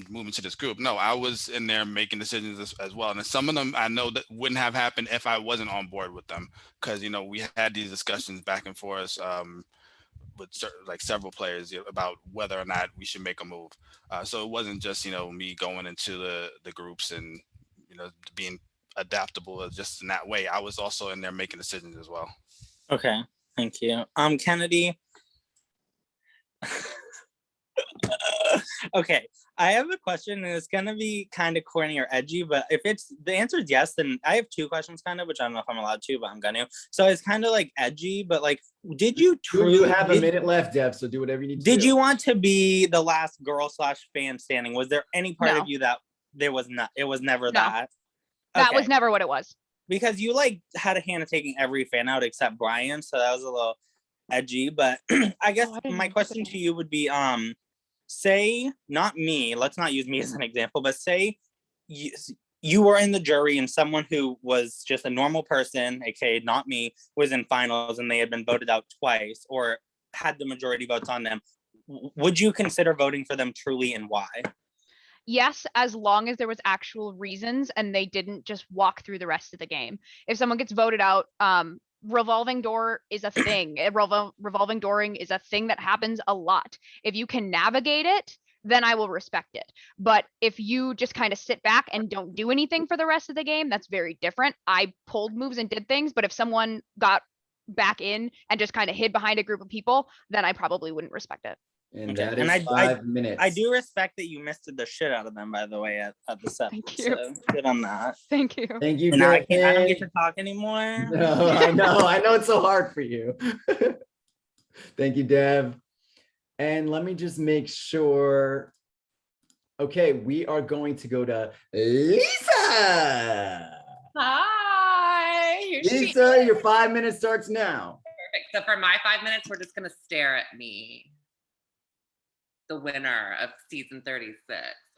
D: moving to this group. No, I was in there making decisions as well. And some of them I know that wouldn't have happened if I wasn't on board with them, because, we had these discussions back and forth with several players about whether or not we should make a move. So it wasn't just, me going into the groups and, being adaptable just in that way. I was also in there making decisions as well.
L: Okay, thank you. Kennedy. Okay, I have a question, and it's gonna be kind of corny or edgy, but if the answer is yes, then I have two questions, kind of, which I don't know if I'm allowed to, but I'm gonna. So it's kind of like edgy, but like, did you truly?
B: You have a minute left, Dev, so do whatever you need to do.
L: Did you want to be the last girl/fan standing? Was there any part of you that there was not? It was never that.
A: That was never what it was.
L: Because you had a hand in taking every fan out except Brian, so that was a little edgy. But I guess my question to you would be, say, not me, let's not use me as an example, but say you were in the jury and someone who was just a normal person, aka not me, was in finals and they had been voted out twice or had the majority votes on them. Would you consider voting for them truly, and why?
A: Yes, as long as there was actual reasons and they didn't just walk through the rest of the game. If someone gets voted out, revolving door is a thing. Revolving dooring is a thing that happens a lot. If you can navigate it, then I will respect it. But if you just kind of sit back and don't do anything for the rest of the game, that's very different. I pulled moves and did things, but if someone got back in and just kind of hid behind a group of people, then I probably wouldn't respect it.
B: And that is 5 minutes.
L: I do respect that you missed the shit out of them, by the way, at the set.
A: Thank you.
L: So good on that.
A: Thank you.
B: Thank you.
L: Now I don't get to talk anymore.
B: No, I know it's so hard for you. Thank you, Dev. And let me just make sure. Okay, we are going to go to Lisa.
M: Hi.
B: Lisa, your 5 minutes starts now.
M: Perfect. So for my 5 minutes, we're just going to stare at me. The winner of season 36.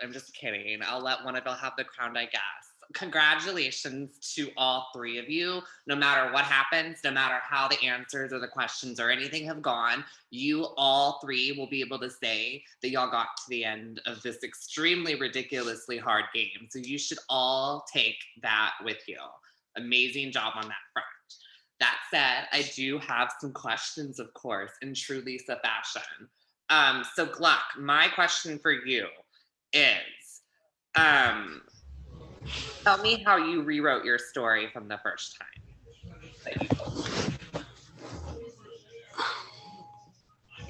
M: I'm just kidding. I'll let one of y'all have the crown, I guess. Congratulations to all three of you. No matter what happens, no matter how the answers or the questions or anything have gone, you all three will be able to say that y'all got to the end of this extremely ridiculously hard game. So you should all take that with you. Amazing job on that front. That said, I do have some questions, of course, in true Lisa fashion. So Gluck, my question for you is, tell me how you rewrote your story from the first time.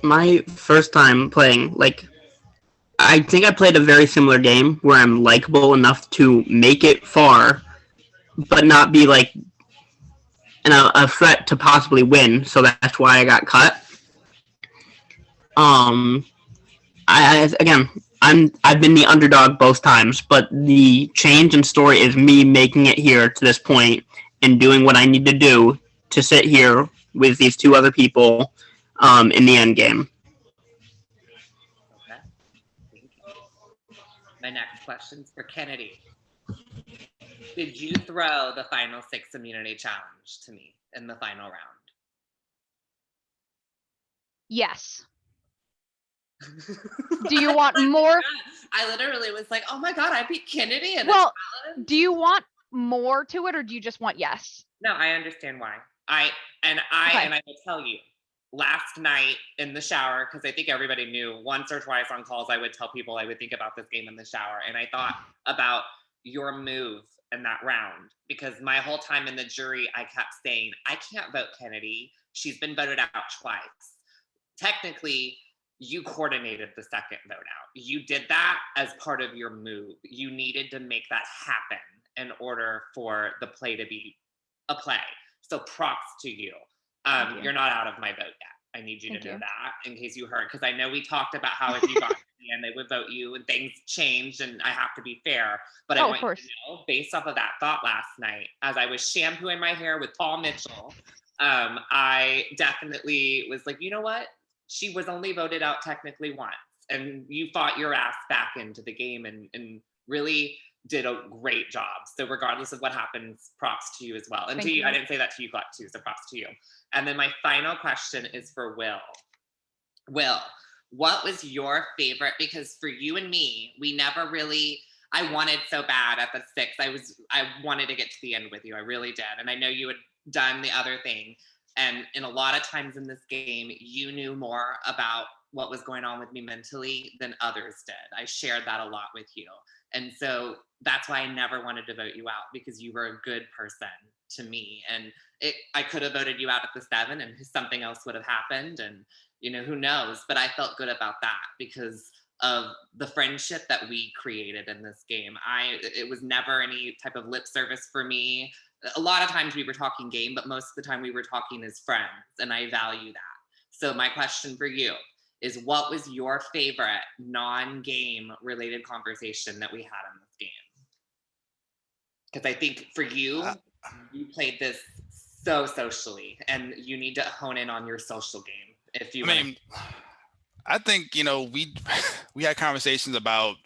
C: My first time playing, I think I played a very similar game where I'm likable enough to make it far, but not be a threat to possibly win. So that's why I got cut. I've been the underdog both times, but the change in story is me making it here to this point and doing what I need to do to sit here with these two other people in the end game.
M: Okay. Thank you. My next question's for Kennedy. Did you throw the final 6 immunity challenge to me in the final round?
A: Yes. Do you want more?
M: I literally was like, oh my God, I beat Kennedy.
A: Well, do you want more to it, or do you just want yes?
M: No, I understand why. I will tell you, last night in the shower, because I think everybody knew once or twice on calls, I would tell people I would think about this game in the shower. And I thought about your move in that round, because my whole time in the jury, I kept saying, I can't vote Kennedy. She's been voted out twice. Technically, you coordinated the second vote out. You did that as part of your move. You needed to make that happen in order for the play to be a play. So props to you. You're not out of my vote yet. I need you to know that in case you heard, because I know we talked about how if you got to the end, they would vote you and things changed, and I have to be fair. But I want you to know, based off of that thought last night, as I was shampooing my hair with Paul Mitchell, I definitely was like, you know what? She was only voted out technically once, and you fought your ass back into the game and really did a great job. So regardless of what happens, props to you as well. And
A: Thank
M: to you,
A: you.
M: I didn't say that to you, Gluck, too, so props to you. And then my final question is for Will. Will, what was your favorite? Because for you and me, we never really, I wanted so bad at the 6. I wanted to get to the end with you. I really did. And I know you had done the other thing. And in a lot of times in this game, you knew more about what was going on with me mentally than others did. I shared that a lot with you. And so that's why I never wanted to vote you out, because you were a good person to me. And I could have voted you out at the 7 and something else would have happened. And, you know, who knows? But I felt good about that because of the friendship that we created in this game. It was never any type of lip service for me. A lot of times we were talking game, but most of the time we were talking as friends, and I value that. So my question for you is, what was your favorite non-game related conversation that we had in this game? Because I think for you, you played this so socially, and you need to hone in on your social game. If you
D: I think, you know, we had conversations about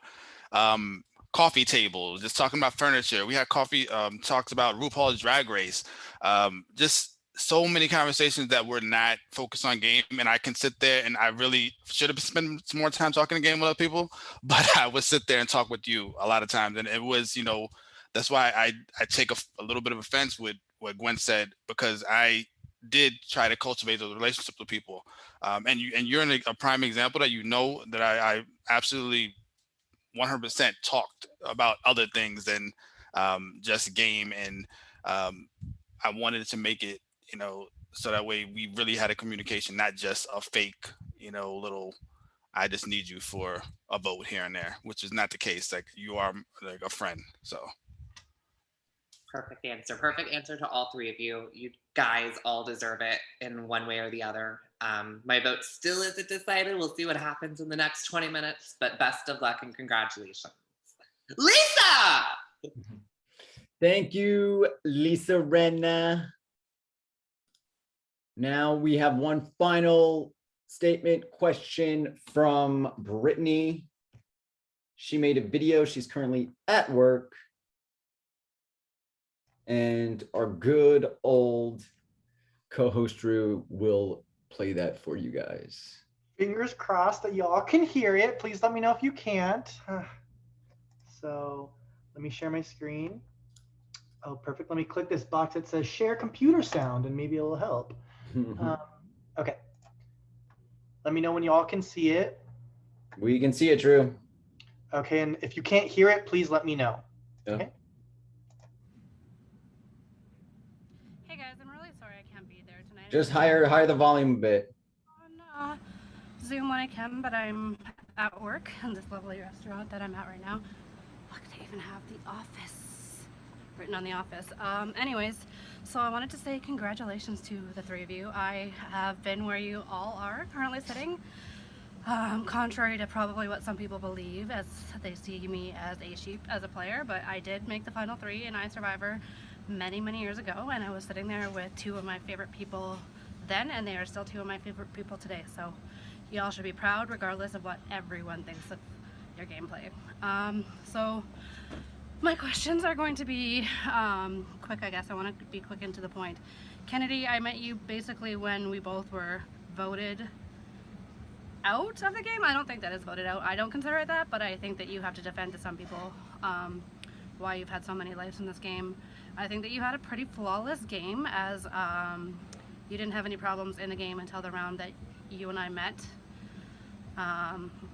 D: coffee tables, just talking about furniture. We had coffee talks about RuPaul's Drag Race. Just so many conversations that were not focused on game. And I can sit there, and I really should have spent some more time talking game with other people, but I would sit there and talk with you a lot of times. And it was, you know, that's why I take a little bit of offense with what Gwen said, because I did try to cultivate those relationships with people. And you're in a prime example that, you know, that I absolutely 100% talked about other things than just game. And I wanted to make it, you know, so that way we really had a communication, not just a fake, you know, little, I just need you for a vote here and there, which is not the case. Like, you are like a friend. So
M: perfect answer. Perfect answer to all 3 of you. You guys all deserve it in one way or the other. My vote still isn't decided. We'll see what happens in the next 20 minutes, but best of luck and congratulations. Lisa!
B: Thank you, Lisa Renna. Now we have one final statement question from Brittany. She made a video. She's currently at work. And our good old co-host Drew will play that for you guys.
N: Fingers crossed that y'all can hear it. Please let me know if you can't. So let me share my screen. Oh, perfect. Let me click this box that says share computer sound, and maybe it'll help. Okay. Let me know when y'all can see it.
B: We can see it, Drew.
N: Okay, and if you can't hear it, please let me know.
B: Yeah.
N: Okay.
O: Hey guys, I'm really sorry I can't be there tonight.
B: Just higher the volume a bit.
O: On Zoom when I can, but I'm at work in this lovely restaurant that I'm at right now. Look, they even have the office written on the office. Anyways, so I wanted to say congratulations to the 3 of you. I have been where you all are currently sitting. Contrary to probably what some people believe, as they see me as a sheep as a player, but I did make the final 3 in iSurvivor many years ago, and I was sitting there with 2 of my favorite people then, and they are still 2 of my favorite people today. So y'all should be proud regardless of what everyone thinks of your gameplay. So my questions are going to be quick, I guess. I want to be quick and to the point. Kennedy, I met you basically when we both were voted out of the game. I don't think that is voted out. I don't consider it that, but I think that you have to defend to some people why you've had so many lives in this game. I think that you had a pretty flawless game, as you didn't have any problems in the game until the round that you and I met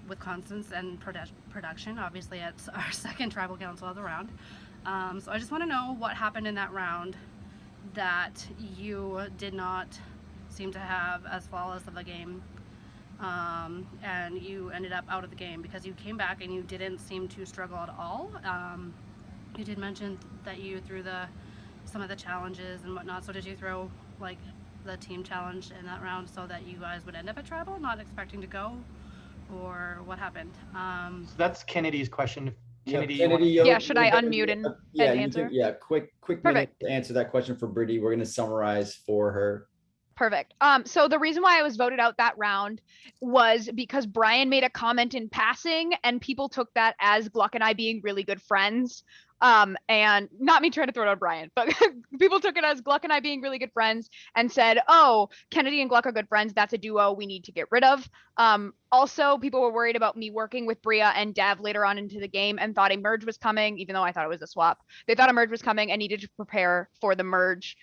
O: with Constance and production. Obviously, it's our second tribal council of the round. So I just want to know what happened in that round that you did not seem to have as flawless of a game, and you ended up out of the game, because you came back and you didn't seem to struggle at all. You did mention that you threw some of the challenges and whatnot. So did you throw like the team challenge in that round so that you guys would end up at tribal, not expecting to go, or what happened?
N: So that's Kennedy's question. Kennedy,
A: yeah, should I unmute and answer?
B: Quick minute to answer that question for Brittany. We're going to summarize for her.
A: Perfect. So the reason why I was voted out that round was because Brian made a comment in passing and people took that as Gluck and I being really good friends. And not me trying to throw it on Brian, but people took it as Gluck and I being really good friends and said, oh, Kennedy and Gluck are good friends. That's a duo we need to get rid of. Also, people were worried about me working with Bria and Dev later on into the game and thought a merge was coming, even though I thought it was a swap. They thought a merge was coming and needed to prepare for the merge.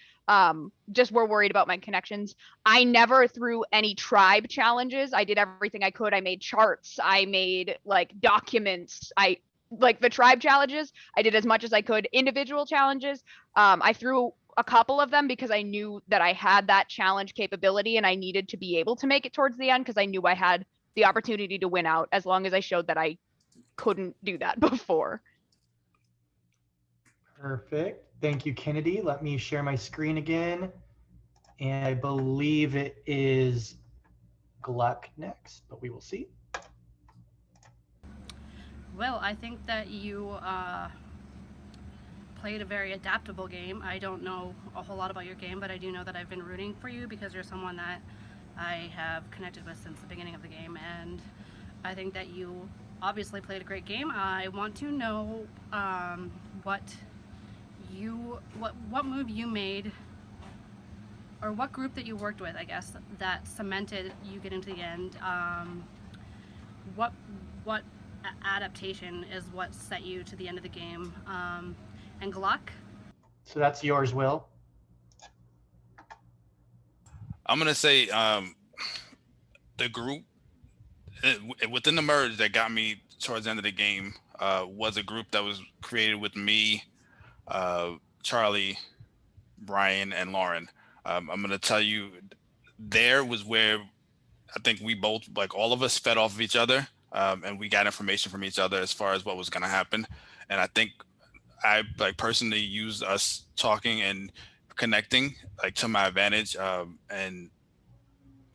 A: Just were worried about my connections. I never threw any tribe challenges. I did everything I could. I made charts. I made like documents. I like the tribe challenges. I did as much as I could. Individual challenges. I threw a couple of them because I knew that I had that challenge capability and I needed to be able to make it towards the end because I knew I had the opportunity to win out as long as I showed that I couldn't do that before.
N: Perfect. Thank you, Kennedy. Let me share my screen again. And I believe it is Gluck next, but we will see.
O: Well, I think that you played a very adaptable game. I don't know a whole lot about your game, but I do know that I've been rooting for you because you're someone that I have connected with since the beginning of the game, and I think that you obviously played a great game. I want to know what move you made, or what group that you worked with, I guess, that cemented you getting to the end. What adaptation is what set you to the end of the game? And Gluck?
N: So that's yours, Will.
D: I'm gonna say the group within the merge that got me towards the end of the game was a group that was created with me, Charlie, Brian, and Lauren. I'm gonna tell you, there was where I think we both, like all of us, fed off of each other, and we got information from each other as far as what was gonna happen. And I think I like personally used us talking and connecting like to my advantage, and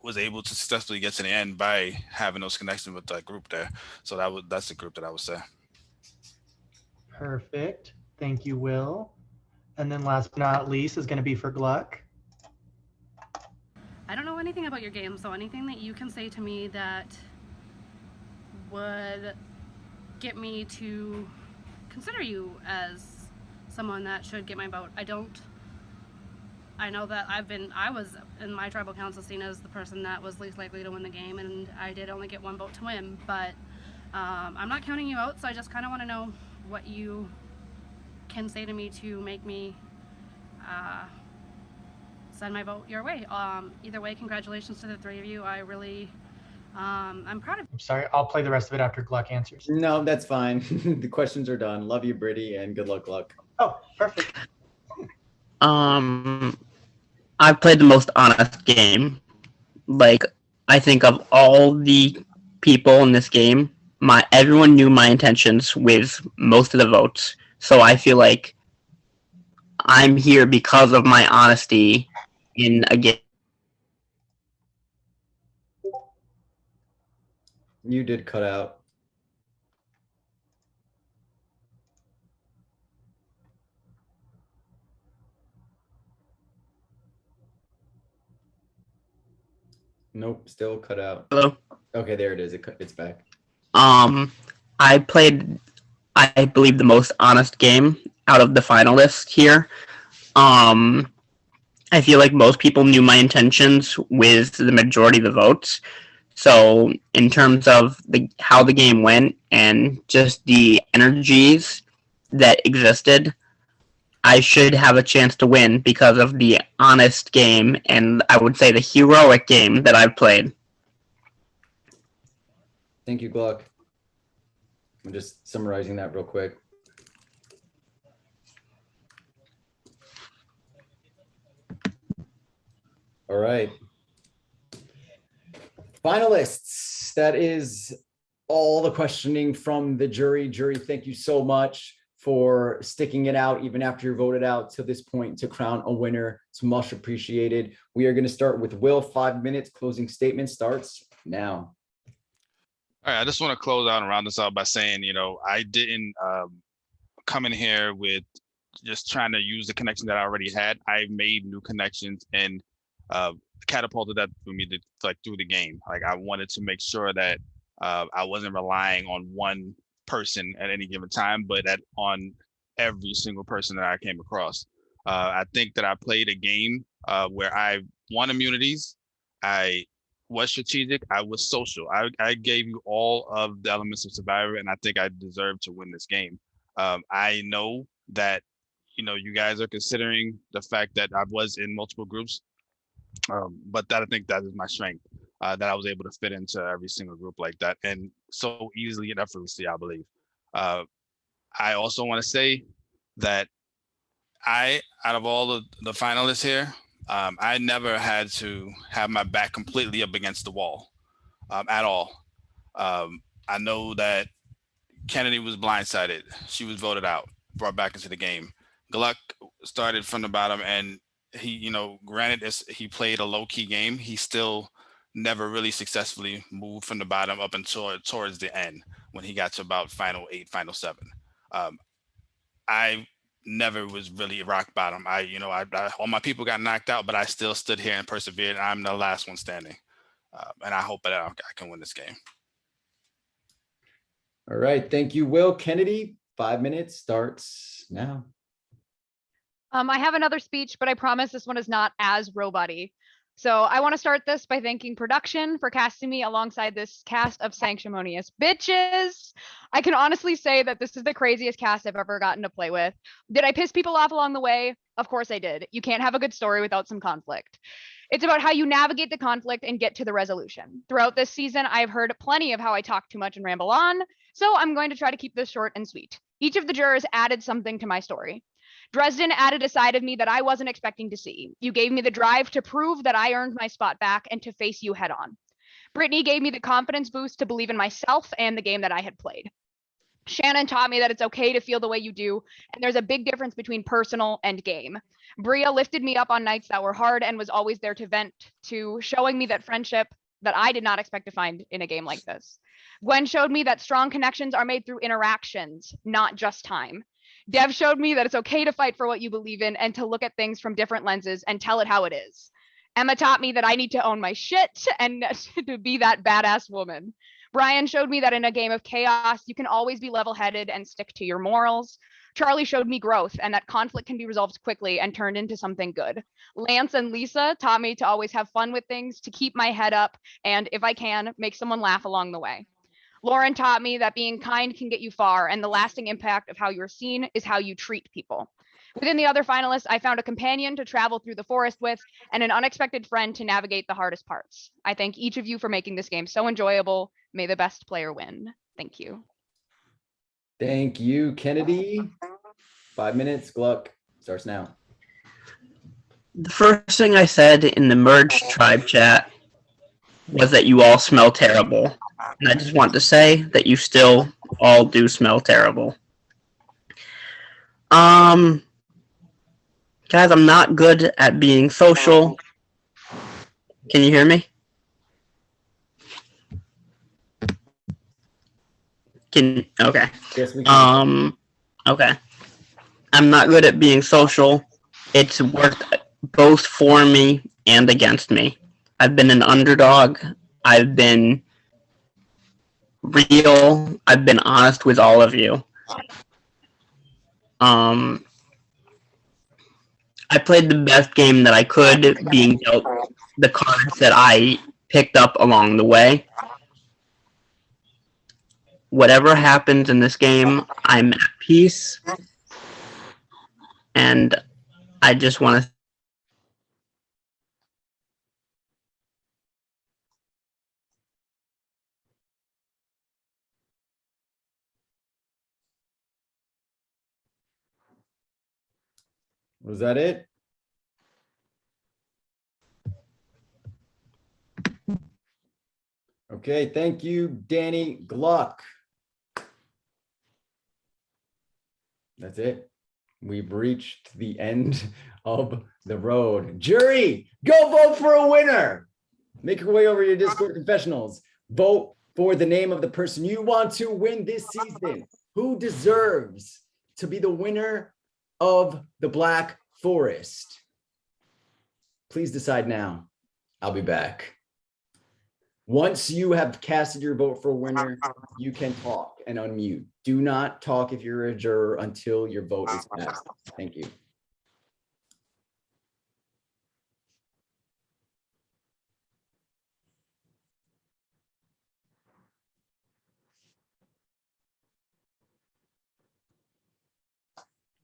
D: was able to successfully get to the end by having those connections with that group there. So that's the group that I would say.
N: Perfect. Thank you, Will. And then last but not least is going to be for Gluck.
O: I don't know anything about your game, so anything that you can say to me that would get me to consider you as someone that should get my vote. I know that I was in my tribal council seen as the person that was least likely to win the game, and I did only get one vote to win, but I'm not counting you out, so I just kind of want to know what you can say to me to make me send my vote your way. Either way, congratulations to the three of you. I really, I'm proud of you.
N: I'm sorry, I'll play the rest of it after Gluck answers.
B: No, that's fine. The questions are done. Love you, Brittany, and good luck, Gluck.
N: Oh, perfect.
C: I've played the most honest game. Like, I think of all the people in this game, everyone knew my intentions with most of the votes. So I feel like I'm here because of my honesty in a game.
B: You did cut out. Nope, still cut out.
C: Hello?
B: Okay, there it is. It's back.
C: I played, I believe, the most honest game out of the finalists here. I feel like most people knew my intentions with the majority of the votes. So in terms of how the game went and just the energies that existed, I should have a chance to win because of the honest game and I would say the heroic game that I've played.
B: Thank you, Gluck. I'm just summarizing that real quick. All right. Finalists, that is all the questioning from the jury. Jury, thank you so much for sticking it out even after you're voted out to this point to crown a winner. It's much appreciated. We are going to start with Will. 5 minutes. Closing statement starts now.
D: All right, I just want to close out and round this out by saying, I didn't come in here with just trying to use the connection that I already had. I made new connections, and catapulted that for me to like through the game. Like I wanted to make sure that I wasn't relying on one person at any given time, but on every single person that I came across. I think that I played a game where I won immunities. I was strategic. I was social. I gave you all of the elements of Survivor, and I think I deserve to win this game. I know that you guys are considering the fact that I was in multiple groups, but I think that is my strength. That I was able to fit into every single group like that, and so easily and effortlessly, I believe. I also want to say that out of all the finalists here, I never had to have my back completely up against the wall at all. I know that Kennedy was blindsided. She was voted out, brought back into the game. Gluck started from the bottom, and he, granted he played a low-key game, he still never really successfully moved from the bottom up until towards the end when he got to about final 8, final 7. I never was really rock bottom. All my people got knocked out, but I still stood here and persevered. I'm the last one standing, and I hope that I can win this game.
B: All right, thank you, Will. Kennedy, 5 minutes starts now.
A: I have another speech, but I promise this one is not as robot-y. So I want to start this by thanking production for casting me alongside this cast of sanctimonious bitches. I can honestly say that this is the craziest cast I've ever gotten to play with. Did I piss people off along the way? Of course I did. You can't have a good story without some conflict. It's about how you navigate the conflict and get to the resolution. Throughout this season, I've heard plenty of how I talk too much and ramble on, so I'm going to try to keep this short and sweet. Each of the jurors added something to my story. Dresden added a side of me that I wasn't expecting to see. You gave me the drive to prove that I earned my spot back and to face you head on. Brittany gave me the confidence boost to believe in myself and the game that I had played. Shannon taught me that it's okay to feel the way you do, and there's a big difference between personal and game. Bria lifted me up on nights that were hard and was always there to vent to, showing me that friendship that I did not expect to find in a game like this. Gwen showed me that strong connections are made through interactions, not just time. Dev showed me that it's okay to fight for what you believe in and to look at things from different lenses and tell it how it is. Emma taught me that I need to own my shit and to be that badass woman. Brian showed me that in a game of chaos, you can always be level-headed and stick to your morals. Charlie showed me growth and that conflict can be resolved quickly and turned into something good. Lance and Lisa taught me to always have fun with things, to keep my head up, and if I can, make someone laugh along the way. Lauren taught me that being kind can get you far, and the lasting impact of how you're seen is how you treat people. Within the other finalists, I found a companion to travel through the forest with and an unexpected friend to navigate the hardest parts. I thank each of you for making this game so enjoyable. May the best player win. Thank you.
B: Thank you, Kennedy. 5 minutes, Gluck starts now.
C: The first thing I said in the merged tribe chat was that you all smell terrible. And I just want to say that you still all do smell terrible. Guys, I'm not good at being social. Can you hear me? Okay.
B: Yes, we can.
C: Okay. I'm not good at being social. It's worked both for me and against me. I've been an underdog. I've been real. I've been honest with all of you. I played the best game that I could, being dealt the cards that I picked up along the way. Whatever happens in this game, I'm at peace. And I just want to
B: Was that it? Okay, thank you, Danny Gluck. That's it. We've reached the end of the road. Jury, go vote for a winner. Make your way over to your Discord confessionals. Vote for the name of the person you want to win this season. Who deserves to be the winner of the Black Forest? Please decide now. I'll be back. Once you have casted your vote for a winner, you can talk and unmute. Do not talk if you're a juror until your vote is cast. Thank you.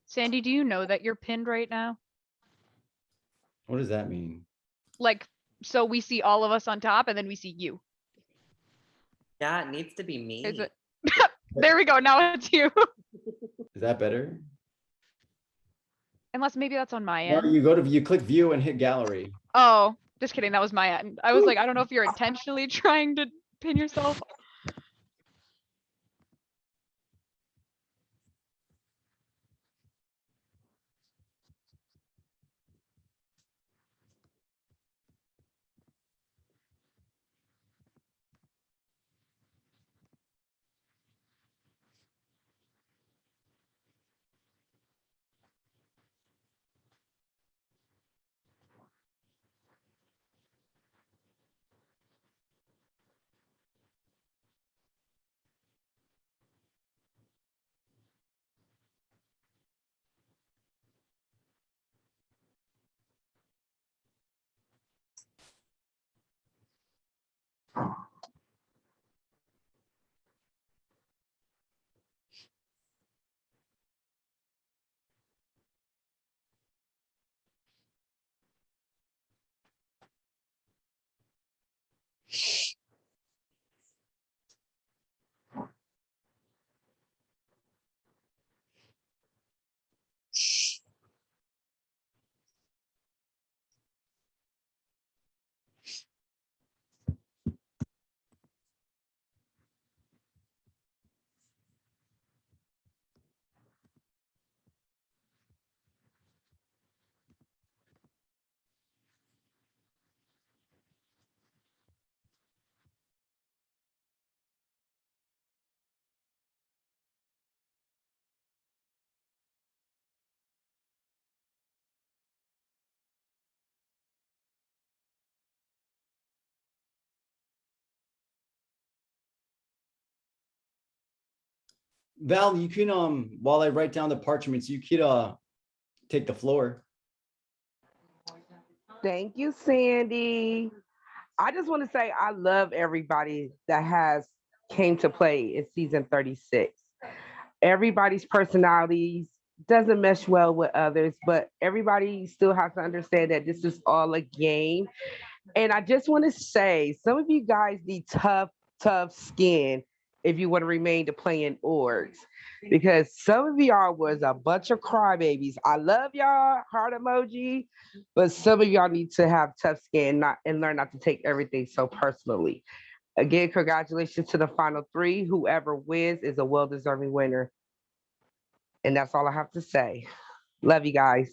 A: Sandy, do you know that you're pinned right now?
B: What does that mean?
A: Like, so we see all of us on top and then we see you.
M: Yeah, it needs to be me.
A: Is it? There we go. Now it's you.
B: Is that better?
A: Unless maybe that's on my
B: No,
A: end.
B: you click view and hit gallery.
A: Oh, just kidding. That was my end. I was like, I don't know if you're intentionally trying to pin yourself.
B: Val, you can while I write down the parchments, you could take the floor.
P: Thank you, Sandy. I just want to say I love everybody that has came to play in season 36. Everybody's personalities doesn't mesh well with others, but everybody still has to understand that this is all a game. And I just want to say, some of you guys need tough skin if you want to remain to playing orgs. Because some of y'all was a bunch of crybabies. I love y'all, heart emoji, but some of y'all need to have tough skin and learn not to take everything so personally. Again, congratulations to the final three. Whoever wins is a well-deserving winner. And that's all I have to say. Love you guys.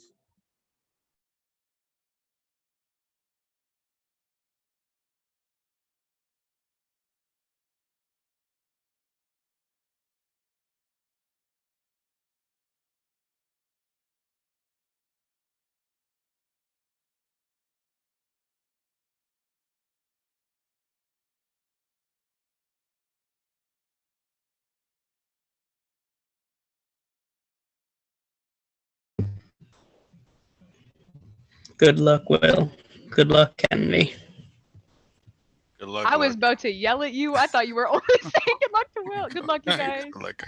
C: Good luck, Will. Good luck, Kennedy.
D: Good luck.
A: I was about to yell at you. I thought you were only saying good luck to Will. Good luck, you guys.
D: Good luck.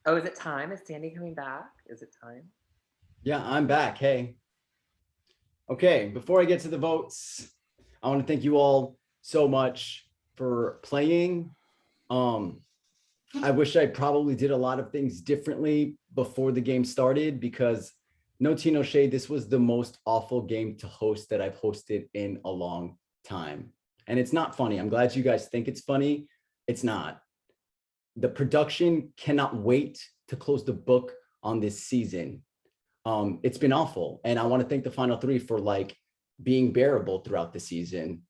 M: Oh, is it time? Is Sandy coming back? Is it time?
B: Yeah, I'm back. Hey. Okay, before I get to the votes, I want to thank you all so much for playing. I wish I probably did a lot of things differently before the game started because no tea, no shade, this was the most awful game to host that I've hosted in a long time. And it's not funny. I'm glad you guys think it's funny. It's not. The production cannot wait to close the book on this season. It's been awful. And I want to thank the final three for like being bearable throughout the season.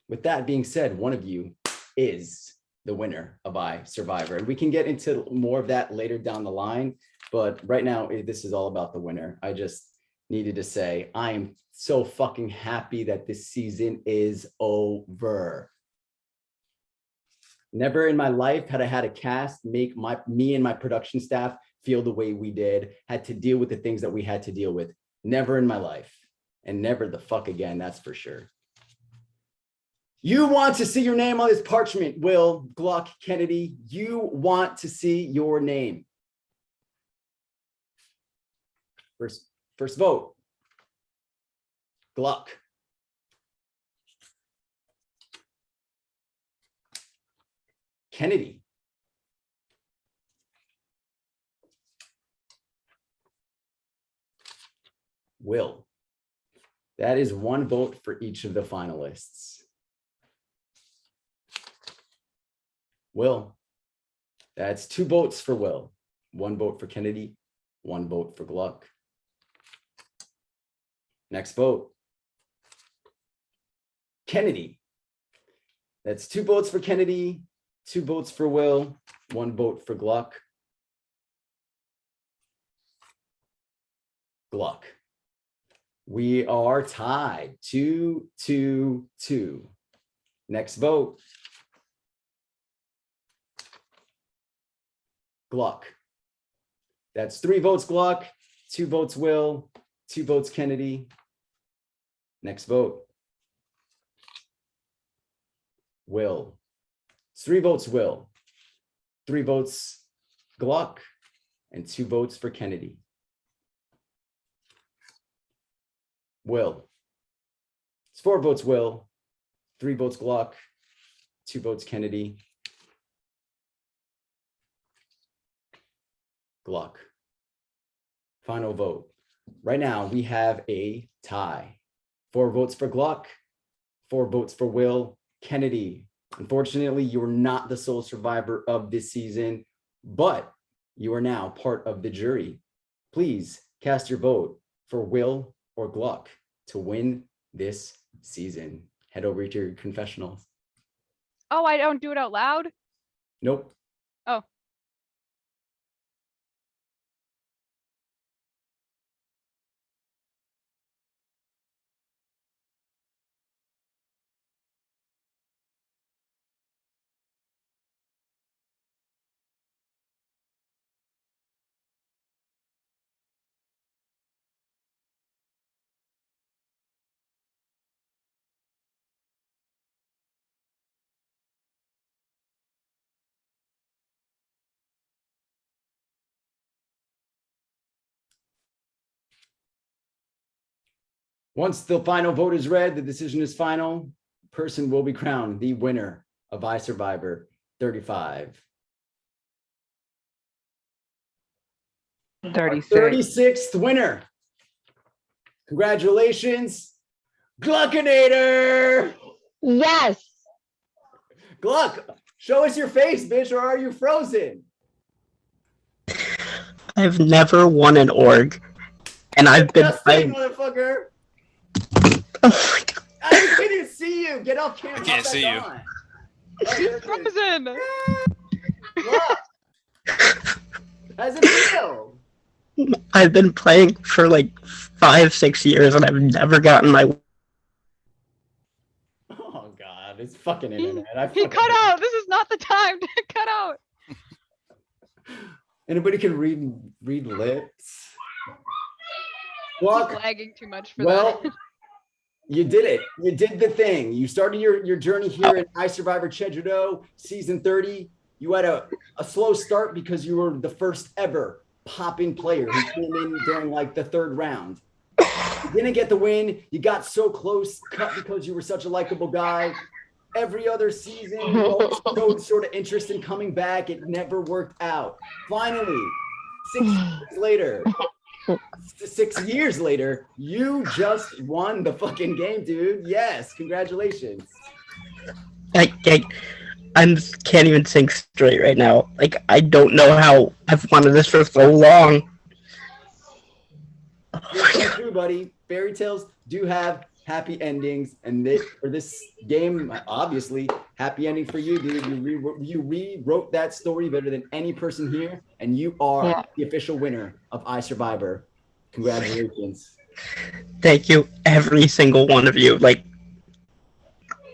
B: With that being said, one of you is the winner of iSurvivor. And we can get into more of that later down the line. But right now, this is all about the winner. I just needed to say, I am so fucking happy that this season is over. Never in my life had I had a cast make me and my production staff feel the way we did, had to deal with the things that we had to deal with. Never in my life, and never the fuck again, that's for sure. You want to see your name on this parchment, Will, Gluck, Kennedy. You want to see your name. First vote. Gluck. Kennedy. Will. That is one vote for each of the finalists. Will. That's 2 votes for Will. 1 vote for Kennedy. 1 vote for Gluck. Next vote. Kennedy. That's 2 votes for Kennedy. 2 votes for Will. 1 vote for Gluck. Gluck. We are tied 2-2-2. Next vote. Gluck. That's 3 votes Gluck, 2 votes Will, 2 votes Kennedy. Next vote. Will. It's 3 votes Will, 3 votes Gluck, and 2 votes for Kennedy. Will. It's 4 votes Will, 3 votes Gluck, 2 votes Kennedy. Gluck. Final vote. Right now we have a tie. 4 votes for Gluck, 4 votes for Will. Kennedy, unfortunately, you are not the sole survivor of this season, but you are now part of the jury. Please cast your vote for Will or Gluck to win this season. Head over to your confessionals.
A: Oh, I don't do it out loud?
B: Nope.
A: Oh.
B: Once the final vote is read, the decision is final. Person will be crowned the winner of iSurvivor 35.
P: 36.
B: 36th winner. Congratulations, Gluckinator.
H: Yes.
B: Gluck, show us your face, bitch, or are you frozen?
C: I've never won an org, and I've been
B: Just saying,
C: playing.
B: motherfucker.
C: Oh
B: I couldn't see you. Get off camera.
D: I can't see you.
A: He's frozen.
B: Gluck. How's it feel?
C: I've been playing for like 5-6 years, and I've never gotten my.
B: Oh God, it's fucking internet.
A: He cut out. This is not the time to cut out.
B: Anybody can read lips.
A: He's lagging too much for
B: Well,
A: that.
B: you did it. You did the thing. You started your journey here in iSurvivor Chejudo season 30. You had a slow start because you were the first ever pop-in player who came in during like the 3rd round. You didn't get the win. You got so close, cut because you were such a likable guy. Every other season, you always showed sort of interest in coming back. It never worked out. Finally, 6 years later, 6 years later, you just won the fucking game, dude. Yes, congratulations.
C: I can't even think straight right now. Like, I don't know how I've wanted this for so long.
B: It's true, buddy. Fairy tales do have happy endings, and for this game, obviously, happy ending for you, dude. You rewrote that story better than any person here, and you are the official winner of iSurvivor. Congratulations.
C: Thank you, every single one of you. Like,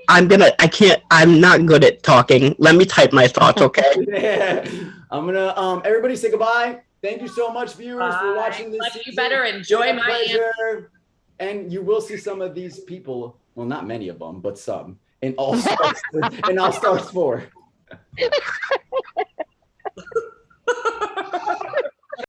C: I'm not good at talking. Let me type my thoughts, okay?
B: Yeah. I'm gonna everybody say goodbye. Thank you so much, viewers, for watching this.
M: You better enjoy my
B: pleasure. And you will see some of these people, well, not many of them, but some in All Stars 4.